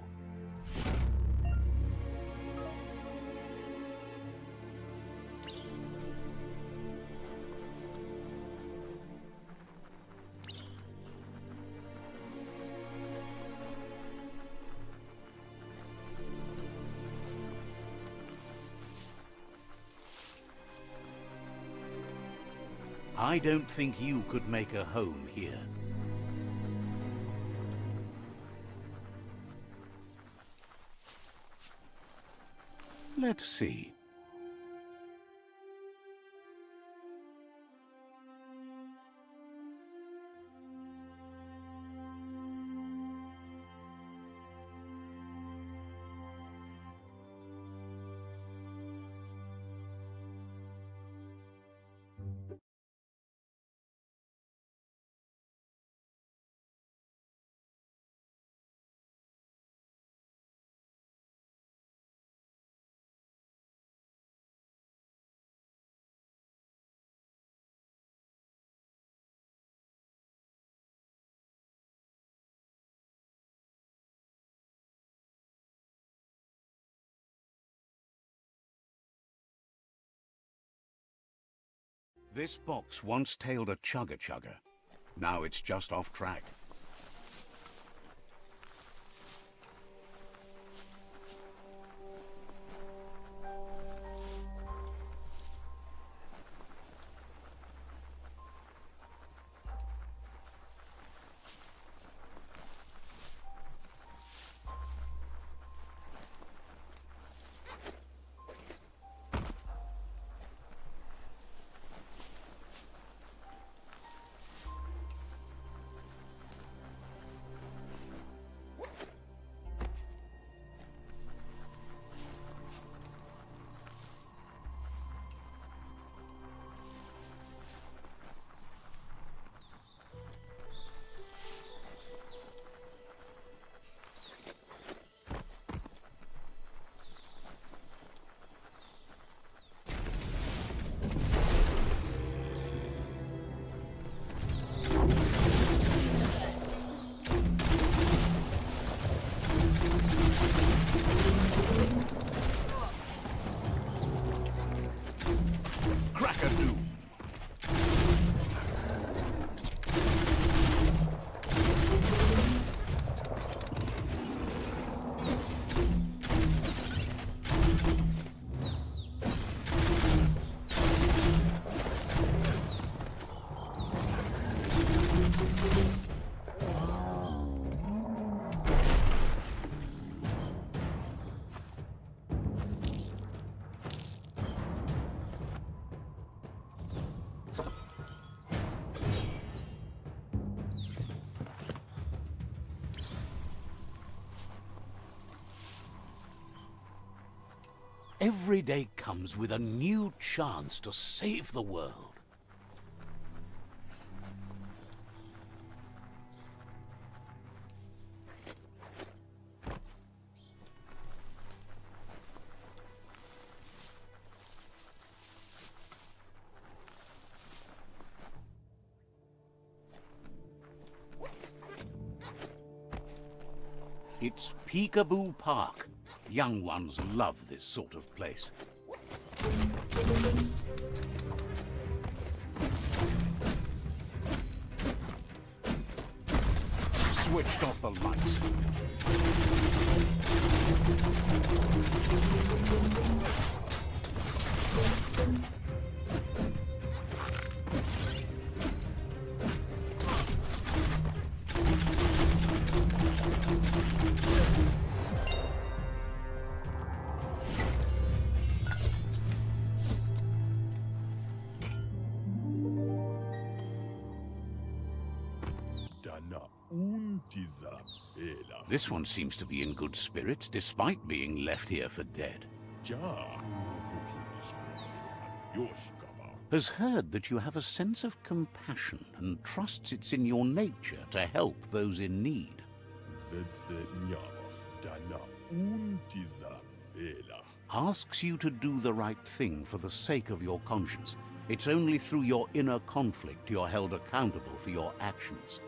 I don't think you could make a home here. Let's see. This box once tailed a chugga-chugga. Now it's just off track. Every day comes with a new chance to save the world. It's Peekaboo Park. Young ones love this sort of place. Switched off the lights. This one seems to be in good spirits, despite being left here for dead. Has heard that you have a sense of compassion and trusts it's in your nature to help those in need. Asks you to do the right thing for the sake of your conscience. It's only through your inner conflict you're held accountable for your actions.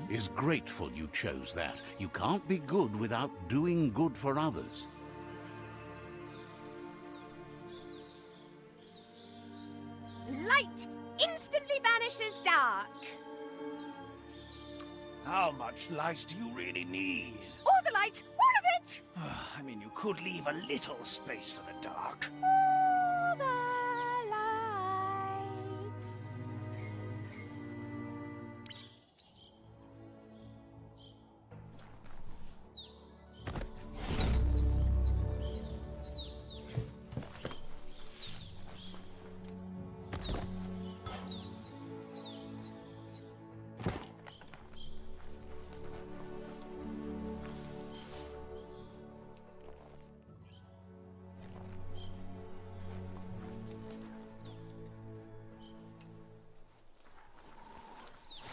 Is grateful you chose that. You can't be good without doing good for others. Light instantly banishes dark. How much light do you really need? All the light, all of it! I mean, you could leave a little space for the dark. All the light.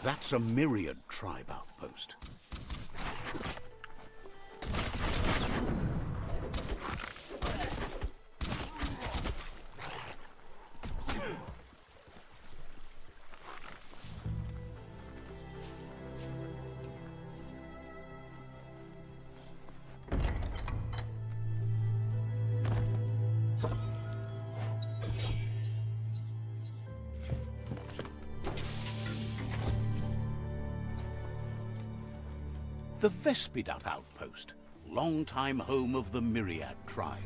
That's a myriad tribe outpost. The Vespidat outpost, long-time home of the Myriad tribe.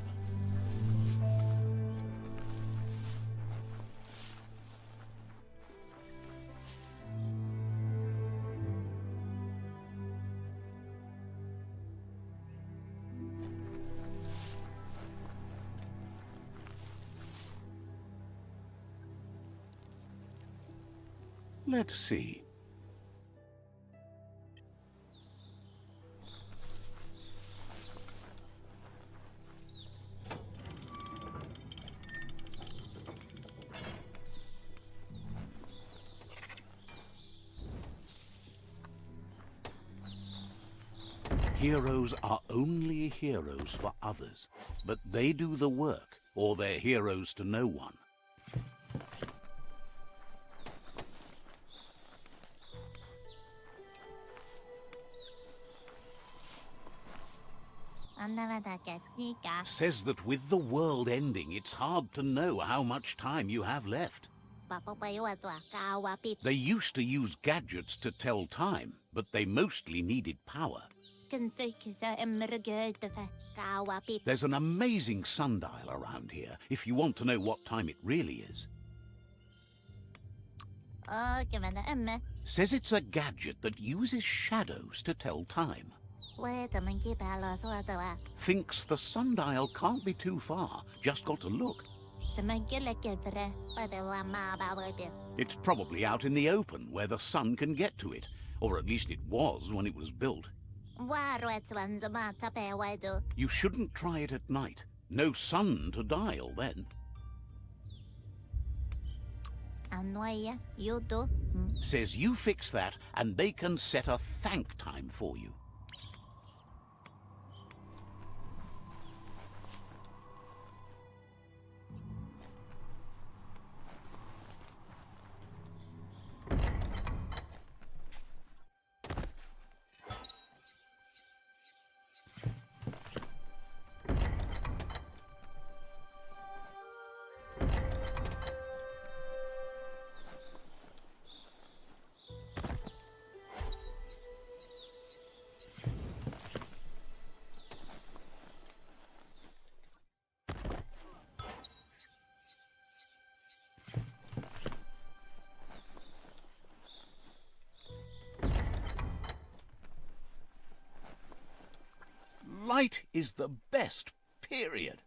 Let's see. Heroes are only heroes for others, but they do the work, or they're heroes to no one. Says that with the world ending, it's hard to know how much time you have left. They used to use gadgets to tell time, but they mostly needed power. There's an amazing sundial around here, if you want to know what time it really is. Says it's a gadget that uses shadows to tell time. Thinks the sundial can't be too far, just got to look. It's probably out in the open, where the sun can get to it, or at least it was when it was built. You shouldn't try it at night. No sun to dial then. Says you fix that and they can set a thank time for you. Light is the best, period.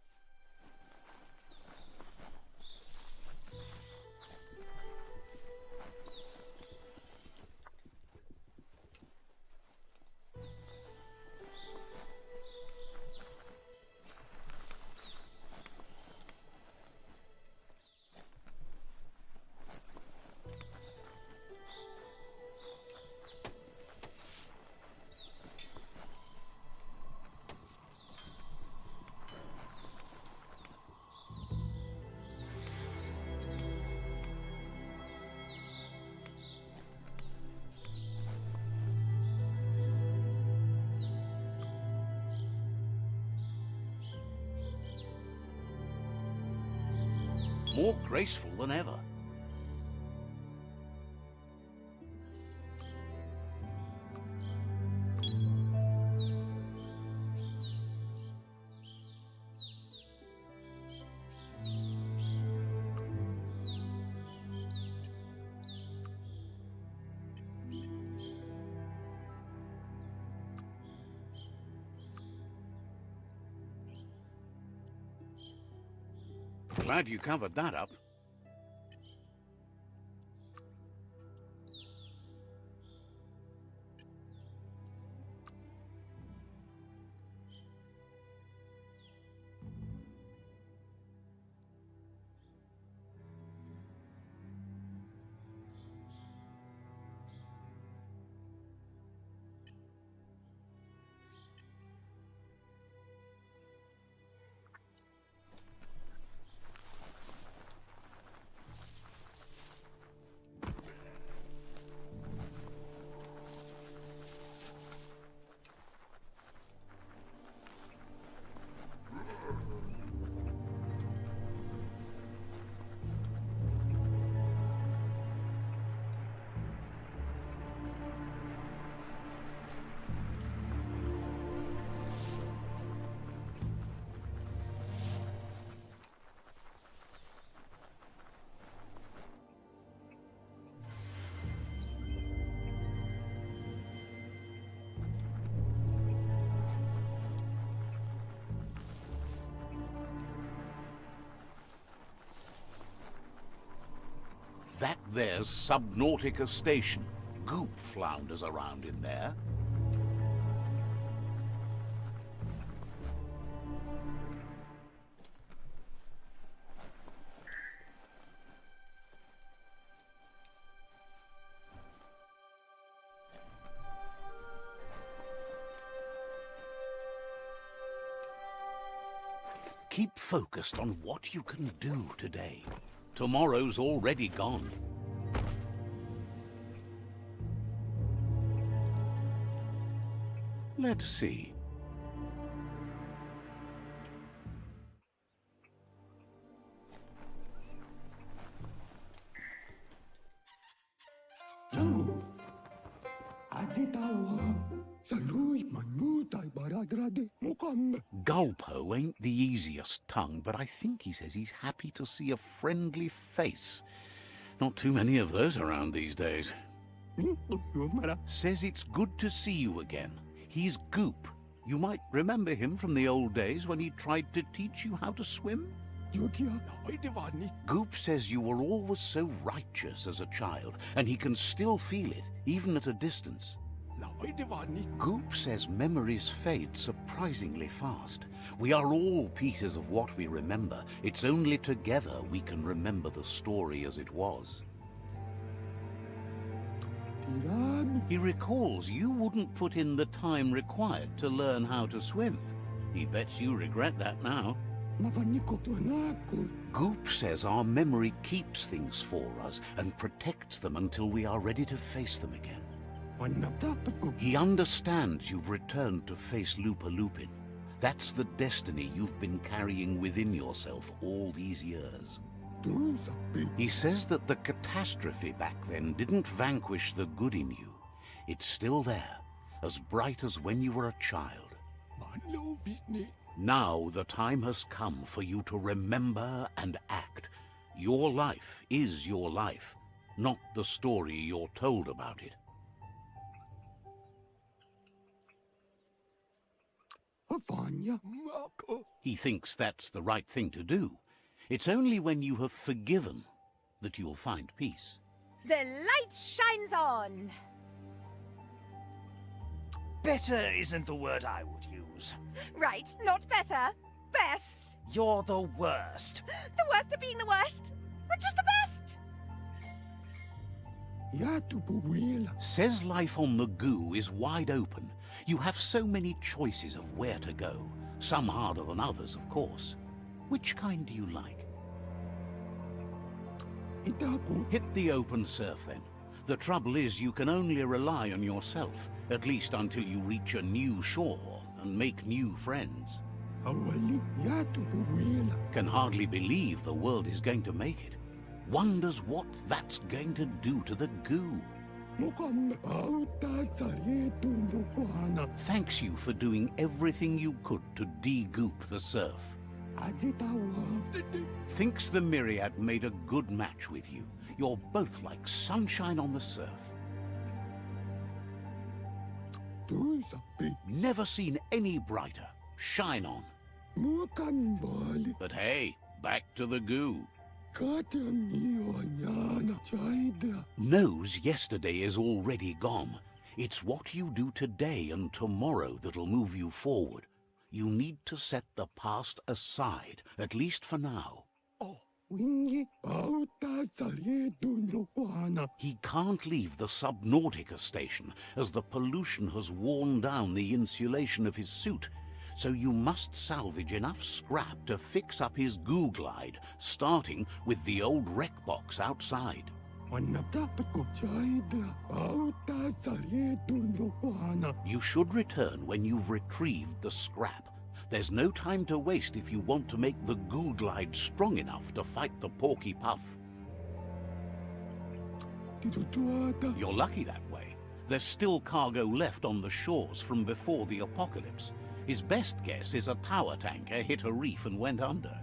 More graceful than ever. Glad you covered that up. That there's Subnautica Station. Goop flounders around in there. Keep focused on what you can do today. Tomorrow's already gone. Let's see. Nanggu. Aji tawa. Salui manutai baradrade mukam. Gulpo ain't the easiest tongue, but I think he says he's happy to see a friendly face. Not too many of those around these days. Says it's good to see you again. He's Goop. You might remember him from the old days when he tried to teach you how to swim. Goop says you were always so righteous as a child, and he can still feel it, even at a distance. Goop says memories fade surprisingly fast. We are all pieces of what we remember. It's only together we can remember the story as it was. He recalls you wouldn't put in the time required to learn how to swim. He bets you regret that now. Goop says our memory keeps things for us and protects them until we are ready to face them again. He understands you've returned to face Lupa Lupin. That's the destiny you've been carrying within yourself all these years. He says that the catastrophe back then didn't vanquish the good in you. It's still there, as bright as when you were a child. Now the time has come for you to remember and act. Your life is your life, not the story you're told about it. He thinks that's the right thing to do. It's only when you have forgiven that you'll find peace. The light shines on! Better isn't the word I would use. Right, not better. Best. You're the worst. The worst of being the worst. We're just the best. Says life on the goo is wide open. You have so many choices of where to go. Some harder than others, of course. Which kind do you like? Hit the open surf, then. The trouble is you can only rely on yourself, at least until you reach a new shore and make new friends. Can hardly believe the world is going to make it. Wonders what that's going to do to the goo. Thanks you for doing everything you could to de-goop the surf. Thinks the Myriad made a good match with you. You're both like sunshine on the surf. Never seen any brighter. Shine on. But hey, back to the goo. Knows yesterday is already gone. It's what you do today and tomorrow that'll move you forward. You need to set the past aside, at least for now. He can't leave the Subnautica station, as the pollution has worn down the insulation of his suit. So you must salvage enough scrap to fix up his goo glide, starting with the old wreck box outside. You should return when you've retrieved the scrap. There's no time to waste if you want to make the goo glide strong enough to fight the Porky Puff. You're lucky that way. There's still cargo left on the shores from before the apocalypse. His best guess is a tower tanker hit a reef and went under.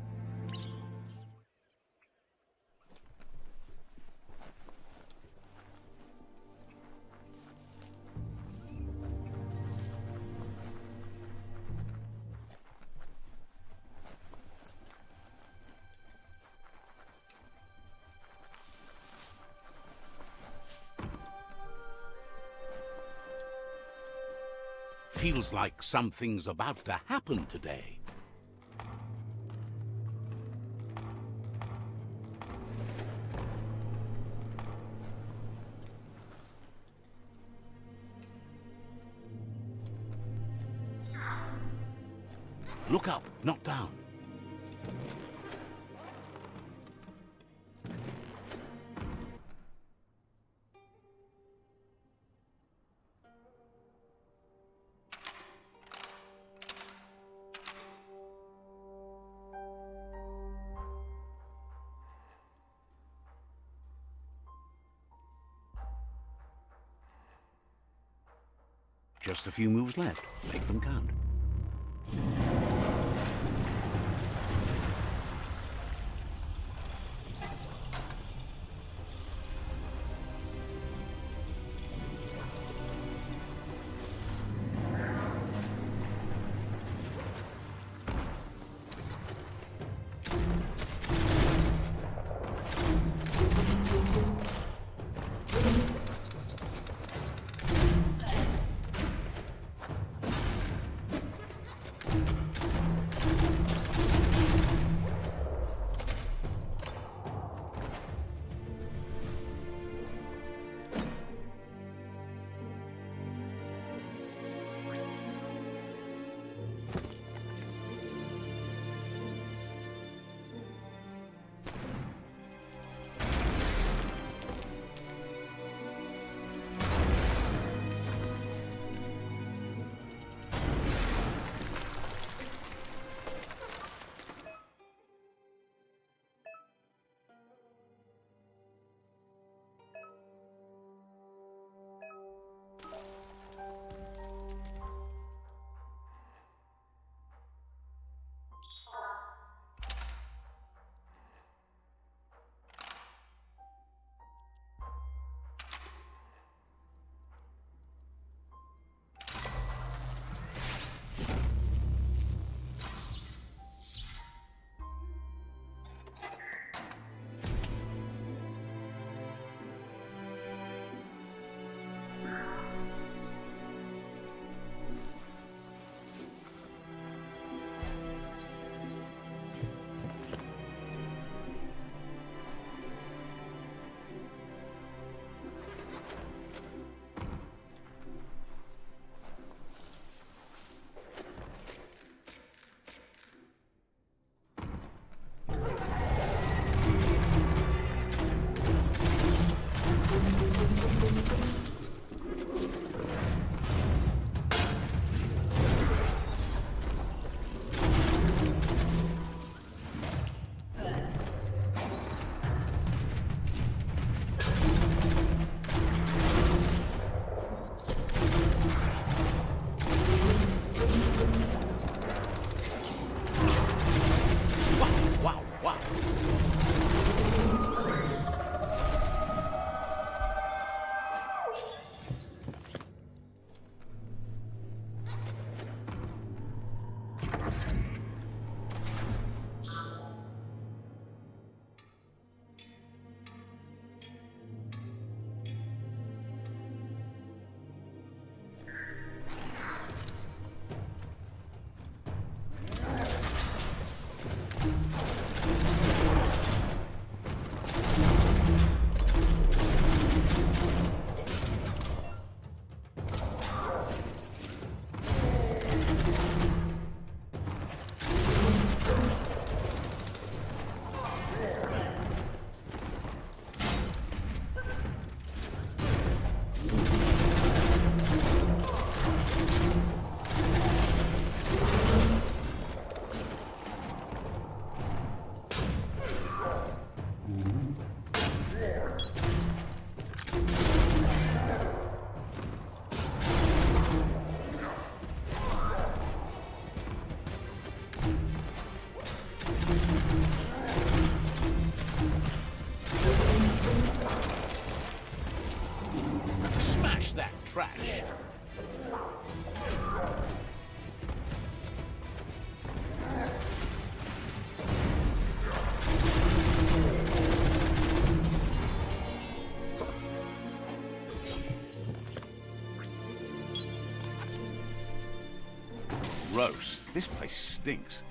Feels like something's about to happen today. Look up, not down. Just a few moves left. Make them count. trash. Gross. This place stinks.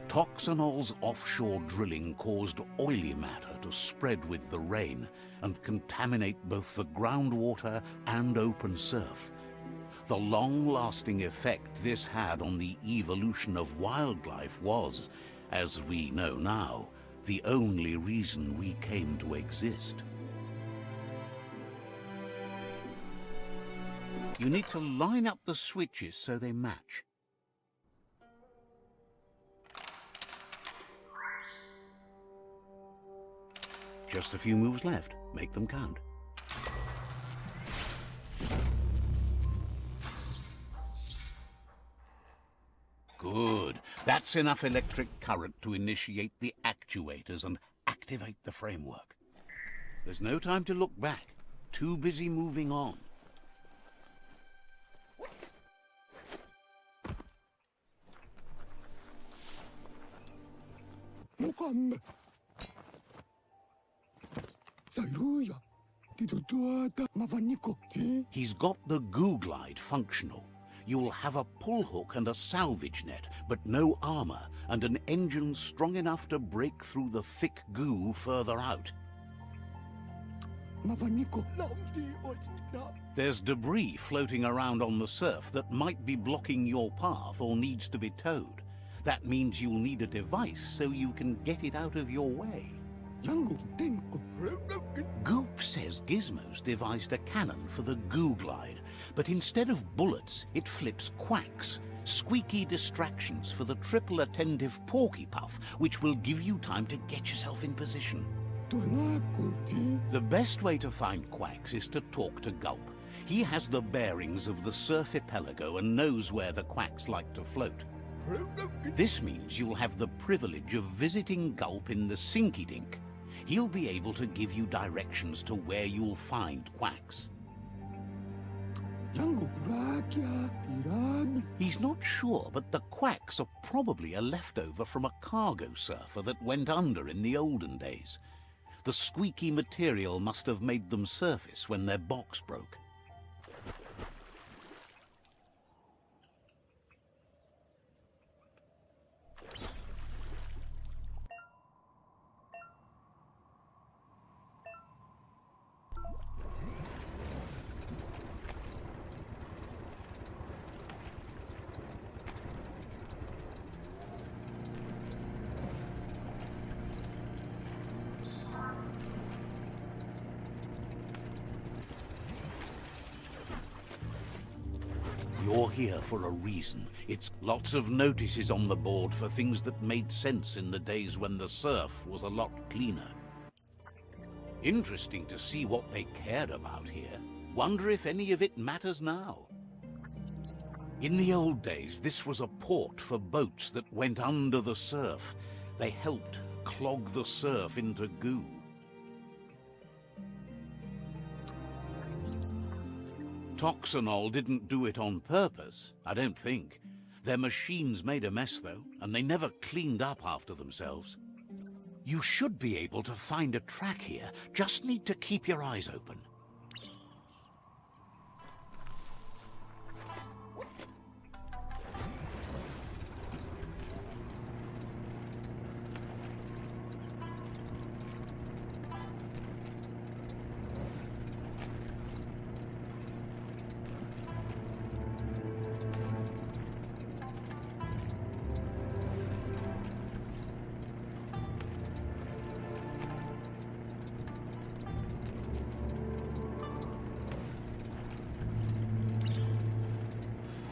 Toxanol's offshore drilling caused oily matter to spread with the rain and contaminate both the groundwater and open surf. The long-lasting effect this had on the evolution of wildlife was, as we know now, the only reason we came to exist. You need to line up the switches so they match. Just a few moves left. Make them count. Good. That's enough electric current to initiate the actuators and activate the framework. There's no time to look back. Too busy moving on. Mukamme. Sairuja. Tidutuata mavaniko. He's got the goo glide functional. You'll have a pull hook and a salvage net, but no armor, and an engine strong enough to break through the thick goo further out. Mavaniko. There's debris floating around on the surf that might be blocking your path or needs to be towed. That means you'll need a device so you can get it out of your way. Yango tenko. Goop says Gizmo's devised a cannon for the goo glide, but instead of bullets, it flips quacks, squeaky distractions for the triple attentive porky puff, which will give you time to get yourself in position. The best way to find quacks is to talk to Gulp. He has the bearings of the surf archipelago and knows where the quacks like to float. This means you'll have the privilege of visiting Gulp in the Sinky Dink. He'll be able to give you directions to where you'll find quacks. He's not sure, but the quacks are probably a leftover from a cargo surfer that went under in the olden days. The squeaky material must have made them surface when their box broke. You're here for a reason. It's lots of notices on the board for things that made sense in the days when the surf was a lot cleaner. Interesting to see what they cared about here. Wonder if any of it matters now. In the old days, this was a port for boats that went under the surf. They helped clog the surf into goo. Toxanol didn't do it on purpose, I don't think. Their machines made a mess, though, and they never cleaned up after themselves. You should be able to find a track here. Just need to keep your eyes open.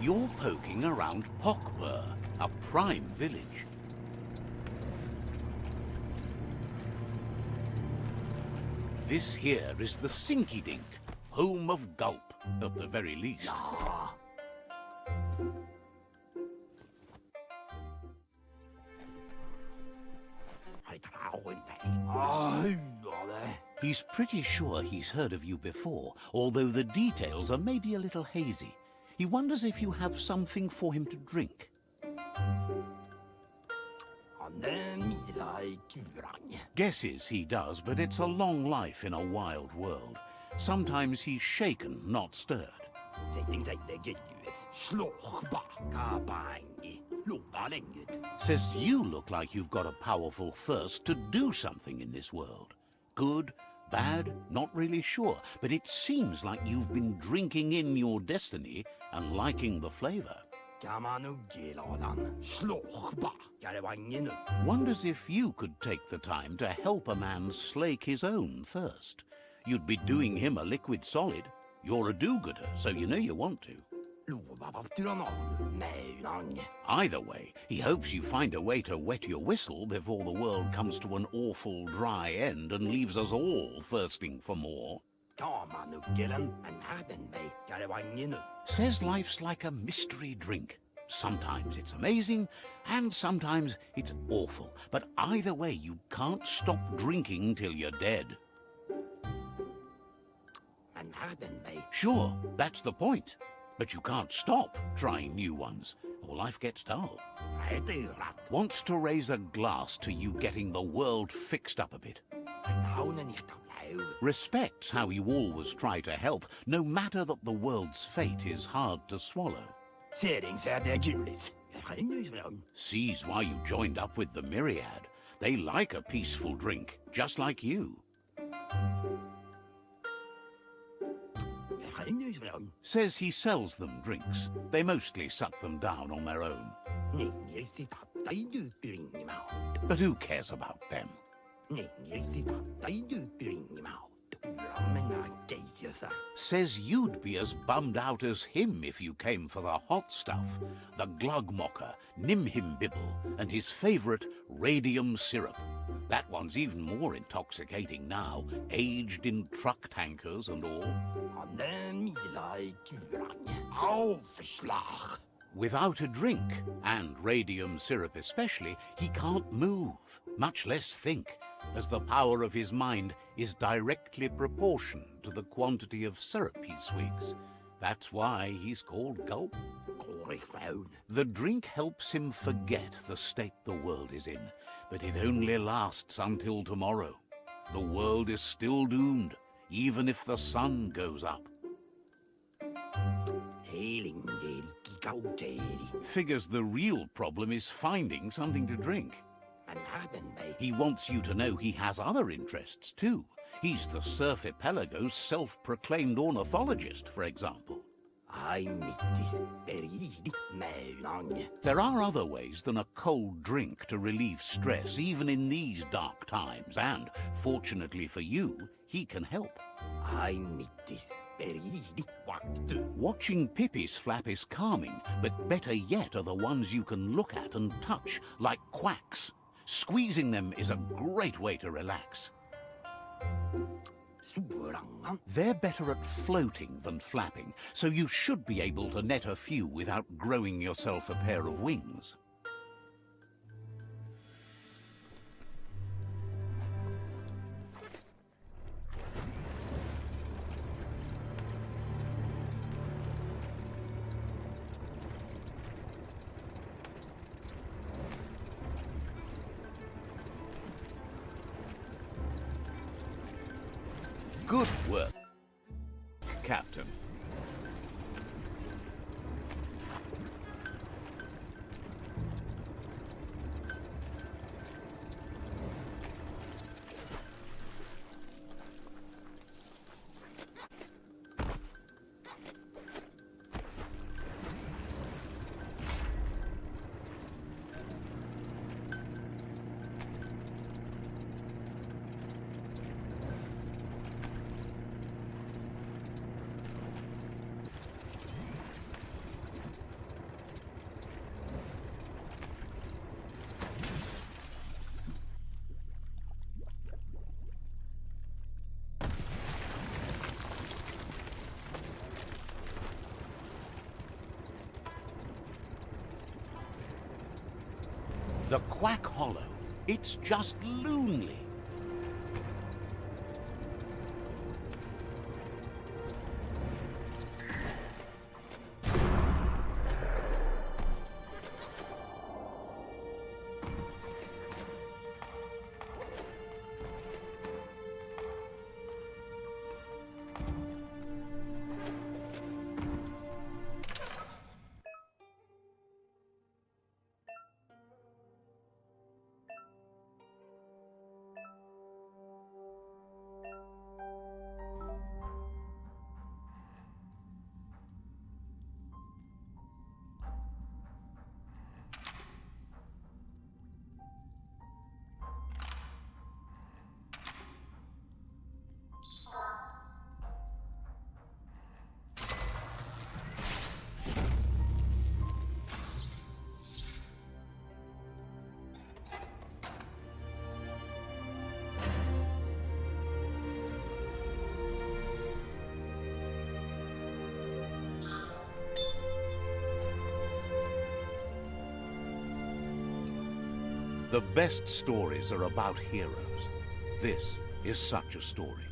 You're poking around Pockbur, a prime village. This here is the Sinky Dink, home of Gulp, at the very least. He's pretty sure he's heard of you before, although the details are maybe a little hazy. He wonders if you have something for him to drink. Guesses he does, but it's a long life in a wild world. Sometimes he's shaken, not stirred. Says you look like you've got a powerful thirst to do something in this world. Good, bad, not really sure, but it seems like you've been drinking in your destiny and liking the flavor. Wonders if you could take the time to help a man slake his own thirst. You'd be doing him a liquid solid. You're a do-gooder, so you know you want to. Either way, he hopes you find a way to wet your whistle before the world comes to an awful dry end and leaves us all thirsting for more. Says life's like a mystery drink. Sometimes it's amazing, and sometimes it's awful. But either way, you can't stop drinking till you're dead. Sure, that's the point. But you can't stop trying new ones, or life gets dull. Wants to raise a glass to you getting the world fixed up a bit. Respects how you always try to help, no matter that the world's fate is hard to swallow. Sees why you joined up with the Myriad. They like a peaceful drink, just like you. Says he sells them drinks. They mostly suck them down on their own. But who cares about them? Says you'd be as bummed out as him if you came for the hot stuff. The Glugmocker, Nimhimbibble, and his favourite radium syrup. That one's even more intoxicating now, aged in truck tankers and all. Without a drink, and radium syrup especially, he can't move, much less think, as the power of his mind is directly proportioned to the quantity of syrup he swigs. That's why he's called Gulp. The drink helps him forget the state the world is in, but it only lasts until tomorrow. The world is still doomed, even if the sun goes up. Figures the real problem is finding something to drink. He wants you to know he has other interests too. He's the Surfipelago's self-proclaimed ornithologist, for example. There are other ways than a cold drink to relieve stress, even in these dark times, and, fortunately for you, he can help. Watching Pippi's flap is calming, but better yet are the ones you can look at and touch, like quacks. Squeezing them is a great way to relax. They're better at floating than flapping, so you should be able to net a few without growing yourself a pair of wings. Good work, Captain. The Quack Hollow. It's just loonly. The best stories are about heroes. This is such a story.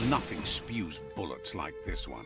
Nothing spews bullets like this one.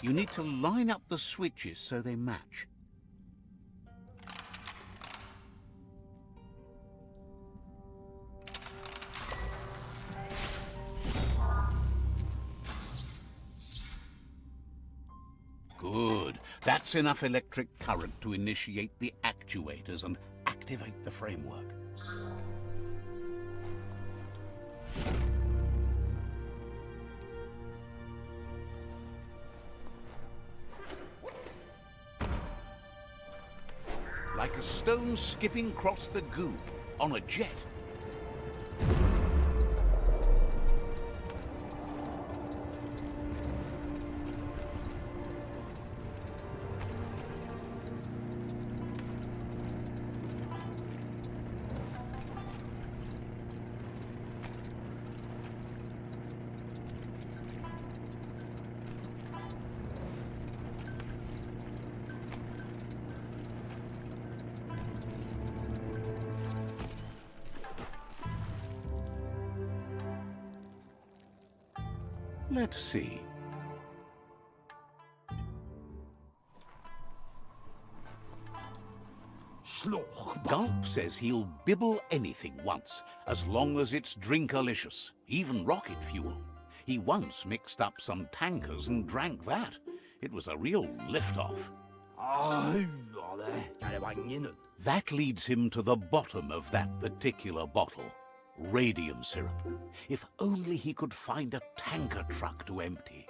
You need to line up the switches so they match. Good. That's enough electric current to initiate the actuators and activate the framework. Like a stone skipping across the goo on a jet. Let's see. Sloch, Gulp says he'll bibble anything once, as long as it's drinkalicious, even rocket fuel. He once mixed up some tankers and drank that. It was a real lift-off. That leads him to the bottom of that particular bottle. Radium syrup. If only he could find a tanker truck to empty.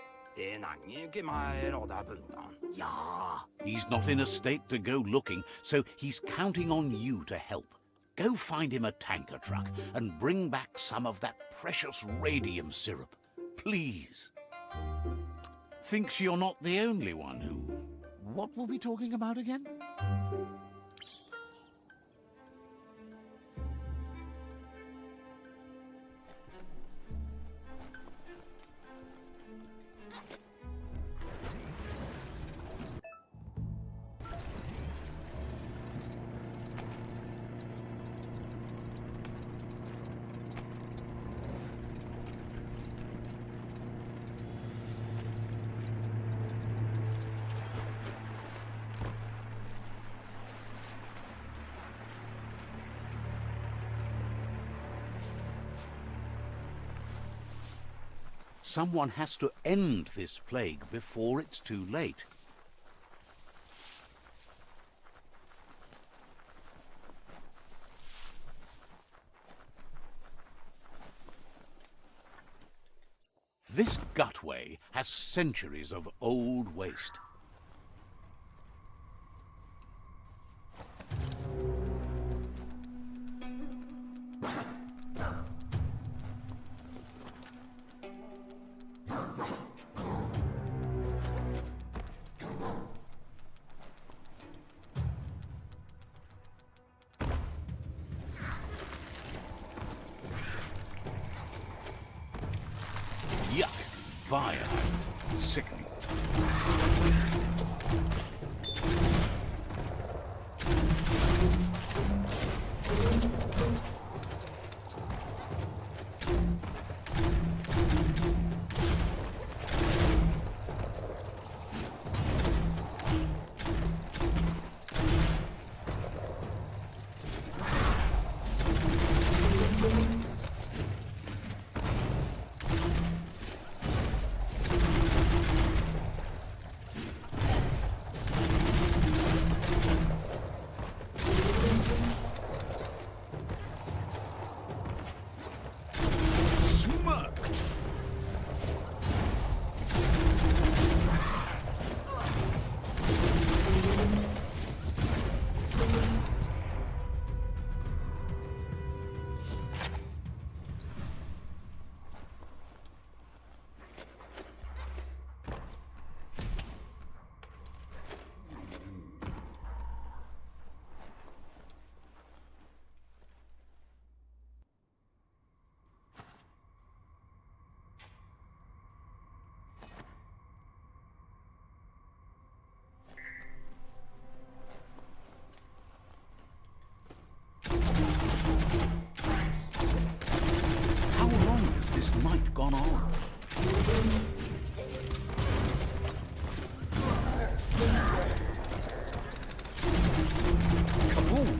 He's not in a state to go looking, so he's counting on you to help. Go find him a tanker truck and bring back some of that precious radium syrup. Please. Thinks you're not the only one who... What were we talking about again? Someone has to end this plague before it's too late. This gutway has centuries of old waste. Yuck! Biomutant. Sickening. How long has this night gone on? Kaboom!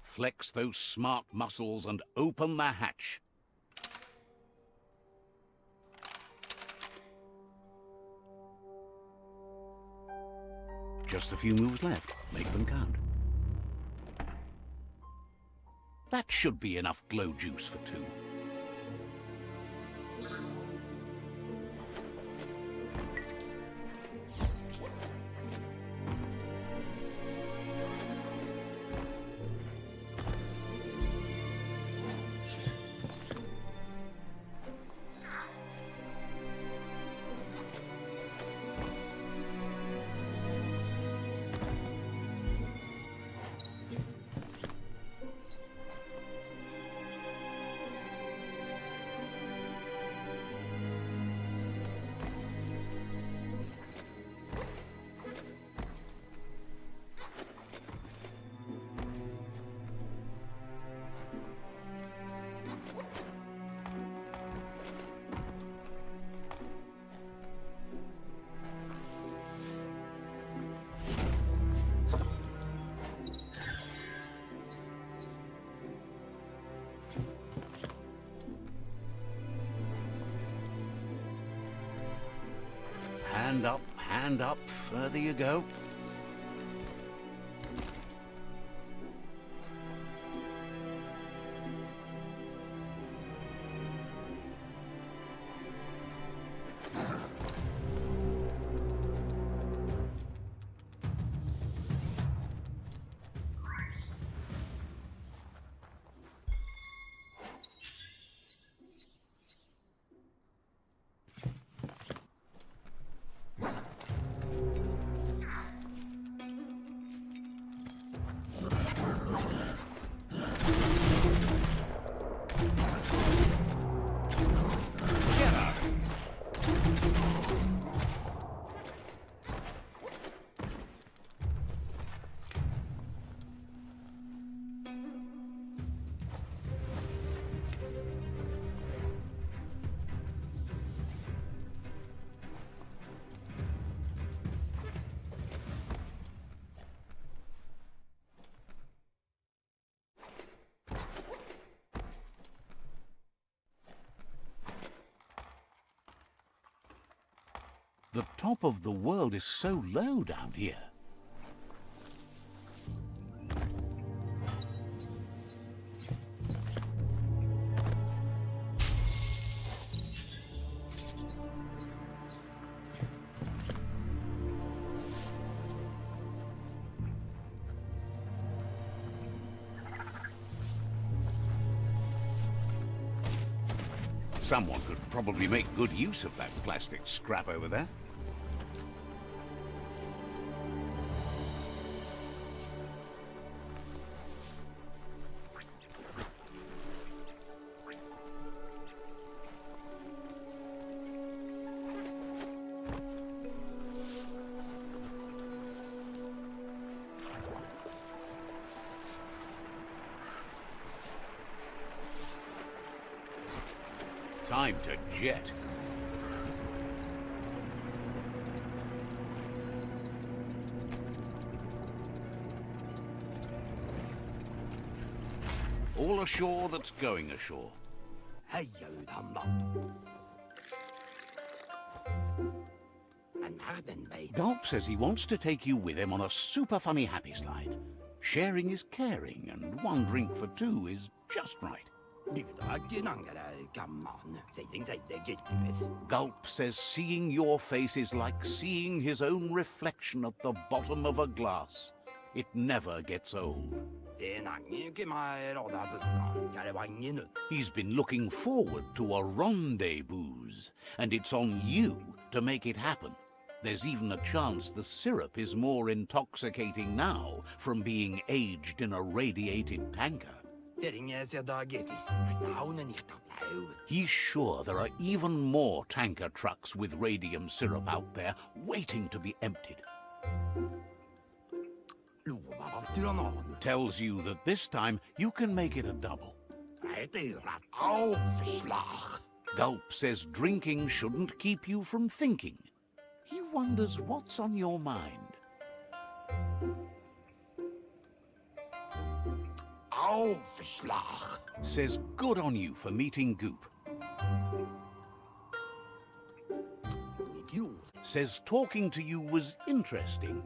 Flex those smart muscles and open the hatch. Just a few moves left. Make them count. That should be enough glow juice for two. And up, further you go. The top of the world is so low down here. Someone could probably make good use of that plastic scrap over there. Time to jet. All ashore that's going ashore. Hej, Udhamma. And Arden Bay. Gulp says he wants to take you with him on a super funny happy slide. Sharing is caring, and one drink for two is just right. Gulp says seeing your face is like seeing his own reflection at the bottom of a glass. It never gets old. He's been looking forward to a rendezvous, and it's on you to make it happen. There's even a chance the syrup is more intoxicating now from being aged in a radiated tanker. He's sure there are even more tanker trucks with radium syrup out there waiting to be emptied. Tells you that this time you can make it a double. Gulp says drinking shouldn't keep you from thinking. He wonders what's on your mind. Says good on you for meeting Goop. Says talking to you was interesting.